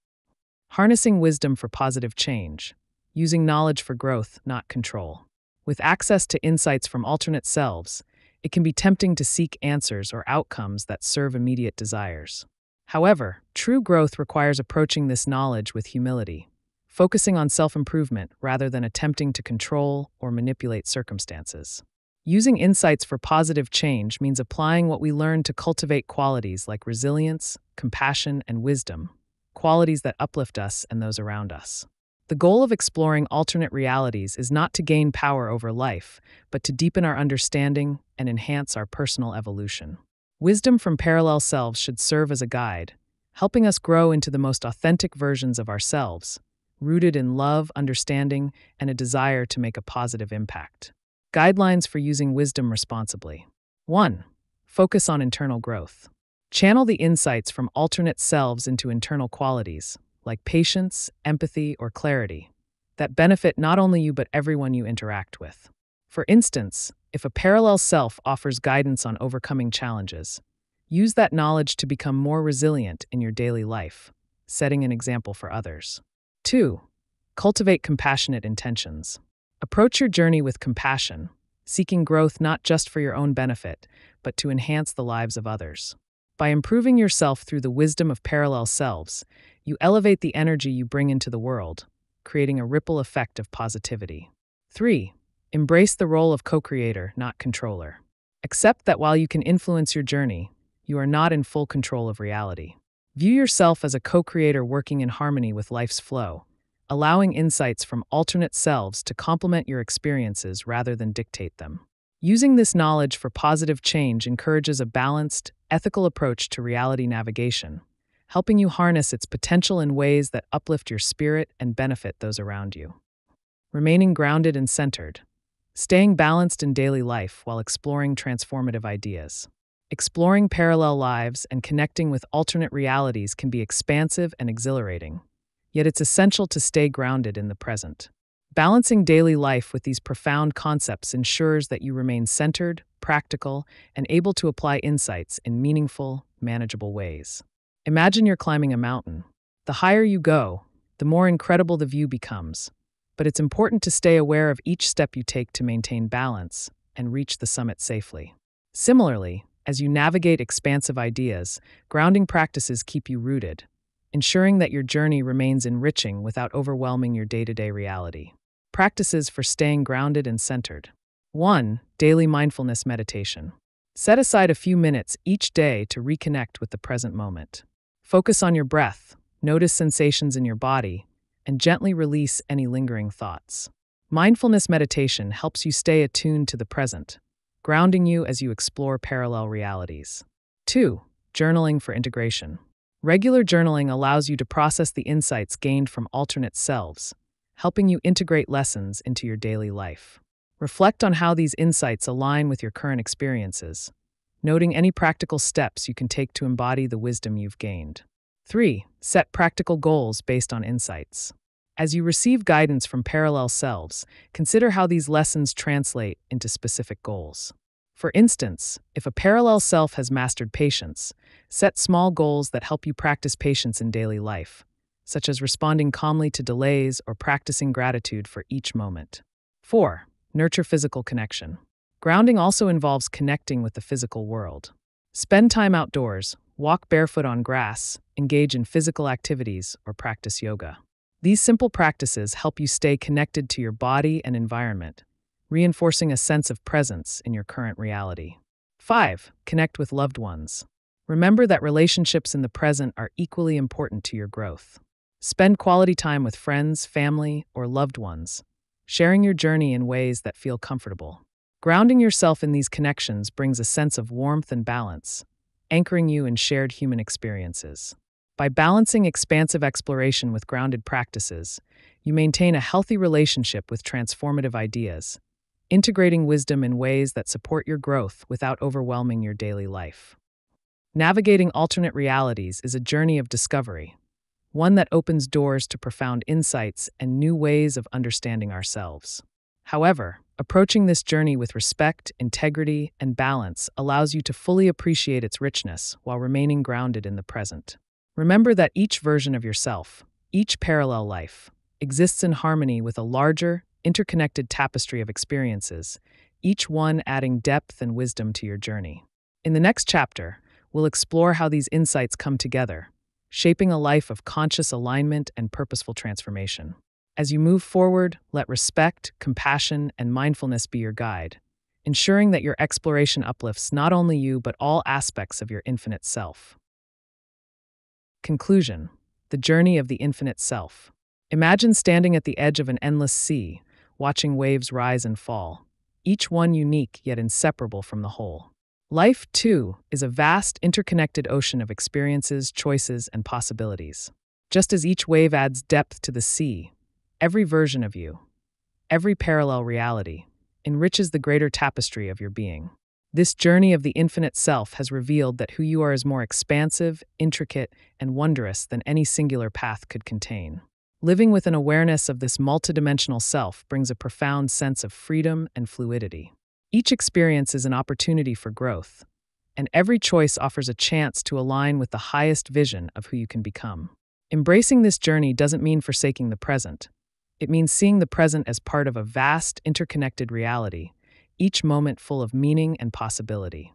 Harnessing wisdom for positive change, using knowledge for growth, not control. With access to insights from alternate selves, it can be tempting to seek answers or outcomes that serve immediate desires. However, true growth requires approaching this knowledge with humility, focusing on self-improvement rather than attempting to control or manipulate circumstances. Using insights for positive change means applying what we learn to cultivate qualities like resilience, compassion, and wisdom, qualities that uplift us and those around us. The goal of exploring alternate realities is not to gain power over life, but to deepen our understanding and enhance our personal evolution. Wisdom from parallel selves should serve as a guide, helping us grow into the most authentic versions of ourselves, rooted in love, understanding, and a desire to make a positive impact. Guidelines for using wisdom responsibly. 1. Focus on internal growth. Channel the insights from alternate selves into internal qualities, like patience, empathy, or clarity, that benefit not only you but everyone you interact with. For instance, if a parallel self offers guidance on overcoming challenges, use that knowledge to become more resilient in your daily life, setting an example for others. 2. Cultivate compassionate intentions. Approach your journey with compassion, seeking growth not just for your own benefit, but to enhance the lives of others. By improving yourself through the wisdom of parallel selves, you elevate the energy you bring into the world, creating a ripple effect of positivity. 3. Embrace the role of co-creator, not controller. Accept that while you can influence your journey, you are not in full control of reality. View yourself as a co-creator working in harmony with life's flow, allowing insights from alternate selves to complement your experiences rather than dictate them. Using this knowledge for positive change encourages a balanced, ethical approach to reality navigation, helping you harness its potential in ways that uplift your spirit and benefit those around you. Remaining grounded and centered. Staying balanced in daily life while exploring transformative ideas. Exploring parallel lives and connecting with alternate realities can be expansive and exhilarating, yet it's essential to stay grounded in the present. Balancing daily life with these profound concepts ensures that you remain centered, practical, and able to apply insights in meaningful, manageable ways. Imagine you're climbing a mountain. The higher you go, the more incredible the view becomes. But it's important to stay aware of each step you take to maintain balance and reach the summit safely. Similarly, as you navigate expansive ideas, grounding practices keep you rooted, ensuring that your journey remains enriching without overwhelming your day-to-day reality. Practices for staying grounded and centered. 1. Daily mindfulness meditation. Set aside a few minutes each day to reconnect with the present moment. Focus on your breath, notice sensations in your body, and gently release any lingering thoughts. Mindfulness meditation helps you stay attuned to the present, grounding you as you explore parallel realities. 2. Journaling for integration. Regular journaling allows you to process the insights gained from alternate selves, helping you integrate lessons into your daily life. Reflect on how these insights align with your current experiences, noting any practical steps you can take to embody the wisdom you've gained. 3. Set practical goals based on insights. As you receive guidance from parallel selves, consider how these lessons translate into specific goals. For instance, if a parallel self has mastered patience, set small goals that help you practice patience in daily life, such as responding calmly to delays or practicing gratitude for each moment. 4. Nurture physical connection. Grounding also involves connecting with the physical world. Spend time outdoors, walk barefoot on grass, engage in physical activities, or practice yoga. These simple practices help you stay connected to your body and environment, reinforcing a sense of presence in your current reality. 5. Connect with loved ones. Remember that relationships in the present are equally important to your growth. Spend quality time with friends, family, or loved ones, sharing your journey in ways that feel comfortable. Grounding yourself in these connections brings a sense of warmth and balance, anchoring you in shared human experiences. By balancing expansive exploration with grounded practices, you maintain a healthy relationship with transformative ideas, integrating wisdom in ways that support your growth without overwhelming your daily life. Navigating alternate realities is a journey of discovery, one that opens doors to profound insights and new ways of understanding ourselves. However, approaching this journey with respect, integrity, and balance allows you to fully appreciate its richness while remaining grounded in the present. Remember that each version of yourself, each parallel life, exists in harmony with a larger, interconnected tapestry of experiences, each one adding depth and wisdom to your journey. In the next chapter, we'll explore how these insights come together, shaping a life of conscious alignment and purposeful transformation. As you move forward, let respect, compassion, and mindfulness be your guide, ensuring that your exploration uplifts not only you but all aspects of your infinite self. Conclusion: the journey of the infinite self. Imagine standing at the edge of an endless sea, watching waves rise and fall, each one unique yet inseparable from the whole. Life, too, is a vast, interconnected ocean of experiences, choices, and possibilities. Just as each wave adds depth to the sea, every version of you, every parallel reality, enriches the greater tapestry of your being. This journey of the infinite self has revealed that who you are is more expansive, intricate, and wondrous than any singular path could contain. Living with an awareness of this multidimensional self brings a profound sense of freedom and fluidity. Each experience is an opportunity for growth, and every choice offers a chance to align with the highest vision of who you can become. Embracing this journey doesn't mean forsaking the present. It means seeing the present as part of a vast, interconnected reality, each moment full of meaning and possibility.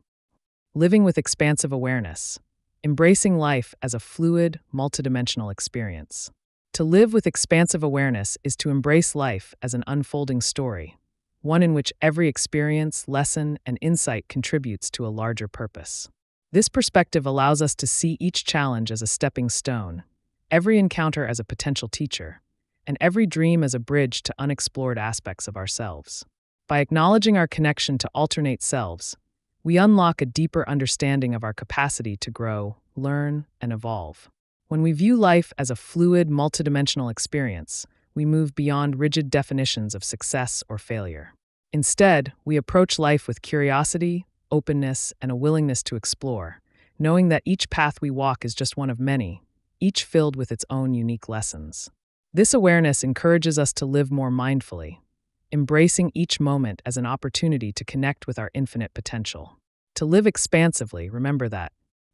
Living with expansive awareness, embracing life as a fluid, multidimensional experience. To live with expansive awareness is to embrace life as an unfolding story, one in which every experience, lesson, and insight contributes to a larger purpose. This perspective allows us to see each challenge as a stepping stone, every encounter as a potential teacher, and every dream as a bridge to unexplored aspects of ourselves. By acknowledging our connection to alternate selves, we unlock a deeper understanding of our capacity to grow, learn, and evolve. When we view life as a fluid, multidimensional experience, we move beyond rigid definitions of success or failure. Instead, we approach life with curiosity, openness, and a willingness to explore, knowing that each path we walk is just one of many, each filled with its own unique lessons. This awareness encourages us to live more mindfully, embracing each moment as an opportunity to connect with our infinite potential. To live expansively, remember that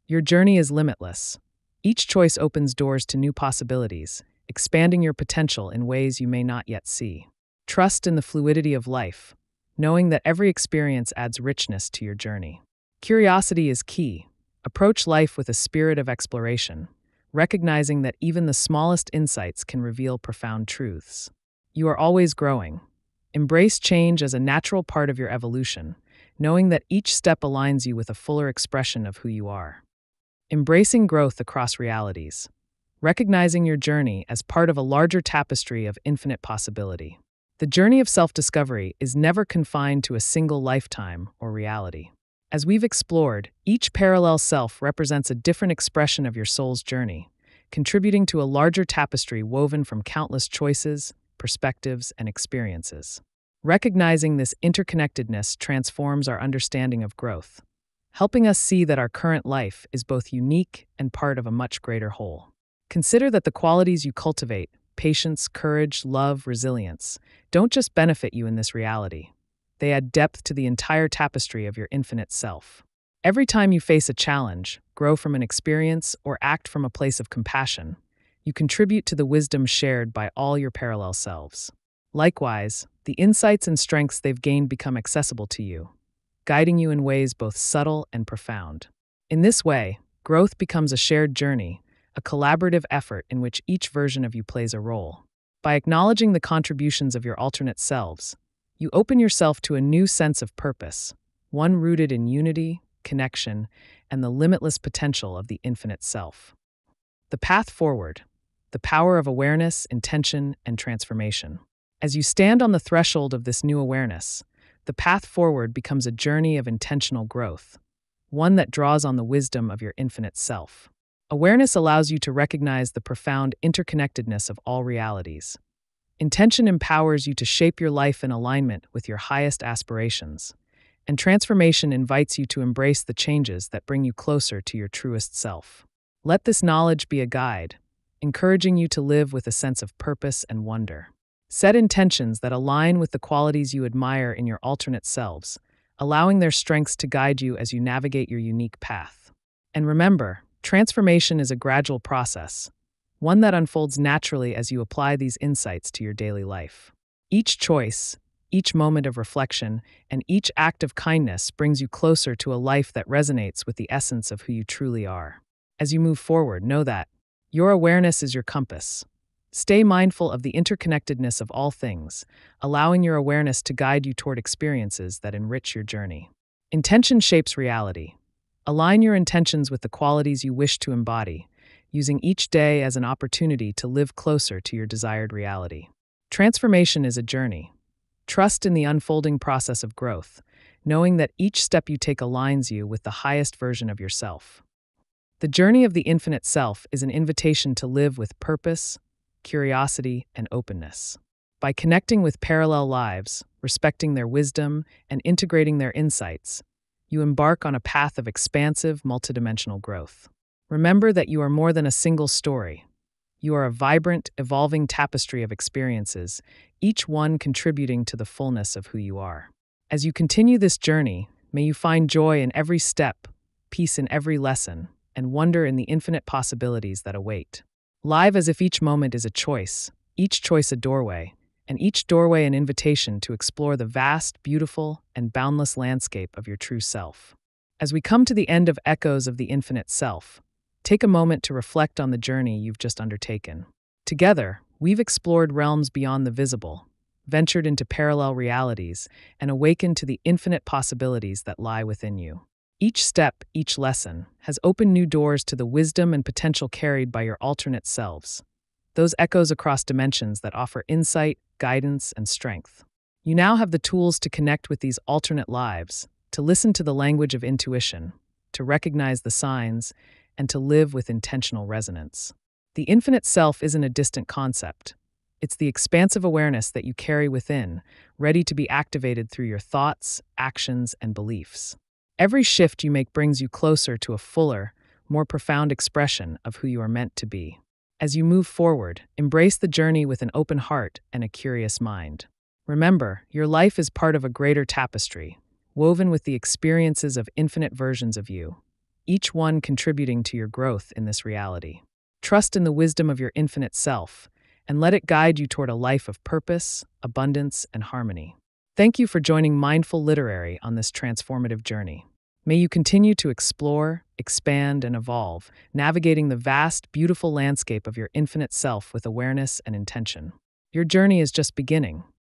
your journey is limitless. Each choice opens doors to new possibilities, expanding your potential in ways you may not yet see. Trust in the fluidity of life, knowing that every experience adds richness to your journey. Curiosity is key. Approach life with a spirit of exploration, recognizing that even the smallest insights can reveal profound truths. You are always growing. Embrace change as a natural part of your evolution, knowing that each step aligns you with a fuller expression of who you are. Embracing growth across realities, recognizing your journey as part of a larger tapestry of infinite possibility. The journey of self-discovery is never confined to a single lifetime or reality. As we've explored, each parallel self represents a different expression of your soul's journey, contributing to a larger tapestry woven from countless choices, perspectives, and experiences. Recognizing this interconnectedness transforms our understanding of growth, helping us see that our current life is both unique and part of a much greater whole. Consider that the qualities you cultivate, patience, courage, love, resilience, don't just benefit you in this reality. They add depth to the entire tapestry of your infinite self. Every time you face a challenge, grow from an experience, or act from a place of compassion, you contribute to the wisdom shared by all your parallel selves. Likewise, the insights and strengths they've gained become accessible to you, guiding you in ways both subtle and profound. In this way, growth becomes a shared journey, a collaborative effort in which each version of you plays a role. By acknowledging the contributions of your alternate selves, you open yourself to a new sense of purpose, one rooted in unity, connection, and the limitless potential of the infinite self. The path forward, the power of awareness, intention, and transformation. As you stand on the threshold of this new awareness, the path forward becomes a journey of intentional growth, one that draws on the wisdom of your infinite self. Awareness allows you to recognize the profound interconnectedness of all realities. Intention empowers you to shape your life in alignment with your highest aspirations, and transformation invites you to embrace the changes that bring you closer to your truest self. Let this knowledge be a guide, encouraging you to live with a sense of purpose and wonder. Set intentions that align with the qualities you admire in your alternate selves, allowing their strengths to guide you as you navigate your unique path. And remember, transformation is a gradual process, one that unfolds naturally as you apply these insights to your daily life. Each choice, each moment of reflection, and each act of kindness brings you closer to a life that resonates with the essence of who you truly are. As you move forward, know that your awareness is your compass. Stay mindful of the interconnectedness of all things, allowing your awareness to guide you toward experiences that enrich your journey. Intention shapes reality. Align your intentions with the qualities you wish to embody, using each day as an opportunity to live closer to your desired reality. Transformation is a journey. Trust in the unfolding process of growth, knowing that each step you take aligns you with the highest version of yourself. The journey of the infinite self is an invitation to live with purpose, curiosity, and openness. By connecting with parallel lives, respecting their wisdom, and integrating their insights, you embark on a path of expansive, multidimensional growth. Remember that you are more than a single story. You are a vibrant, evolving tapestry of experiences, each one contributing to the fullness of who you are. As you continue this journey, may you find joy in every step, peace in every lesson, and wonder in the infinite possibilities that await. Live as if each moment is a choice, each choice a doorway, and each doorway an invitation to explore the vast, beautiful, and boundless landscape of your true self. As we come to the end of Echoes of the Infinite Self, take a moment to reflect on the journey you've just undertaken. Together, we've explored realms beyond the visible, ventured into parallel realities, and awakened to the infinite possibilities that lie within you. Each step, each lesson, has opened new doors to the wisdom and potential carried by your alternate selves, those echoes across dimensions that offer insight, guidance, and strength. You now have the tools to connect with these alternate lives, to listen to the language of intuition, to recognize the signs, and to live with intentional resonance. The infinite self isn't a distant concept. It's the expansive awareness that you carry within, ready to be activated through your thoughts, actions, and beliefs. Every shift you make brings you closer to a fuller, more profound expression of who you are meant to be. As you move forward, embrace the journey with an open heart and a curious mind. Remember, your life is part of a greater tapestry, woven with the experiences of infinite versions of you, each one contributing to your growth in this reality. Trust in the wisdom of your infinite self, and let it guide you toward a life of purpose, abundance, and harmony. Thank you for joining Mindful Literary on this transformative journey. May you continue to explore, expand, and evolve, navigating the vast, beautiful landscape of your infinite self with awareness and intention. Your journey is just beginning,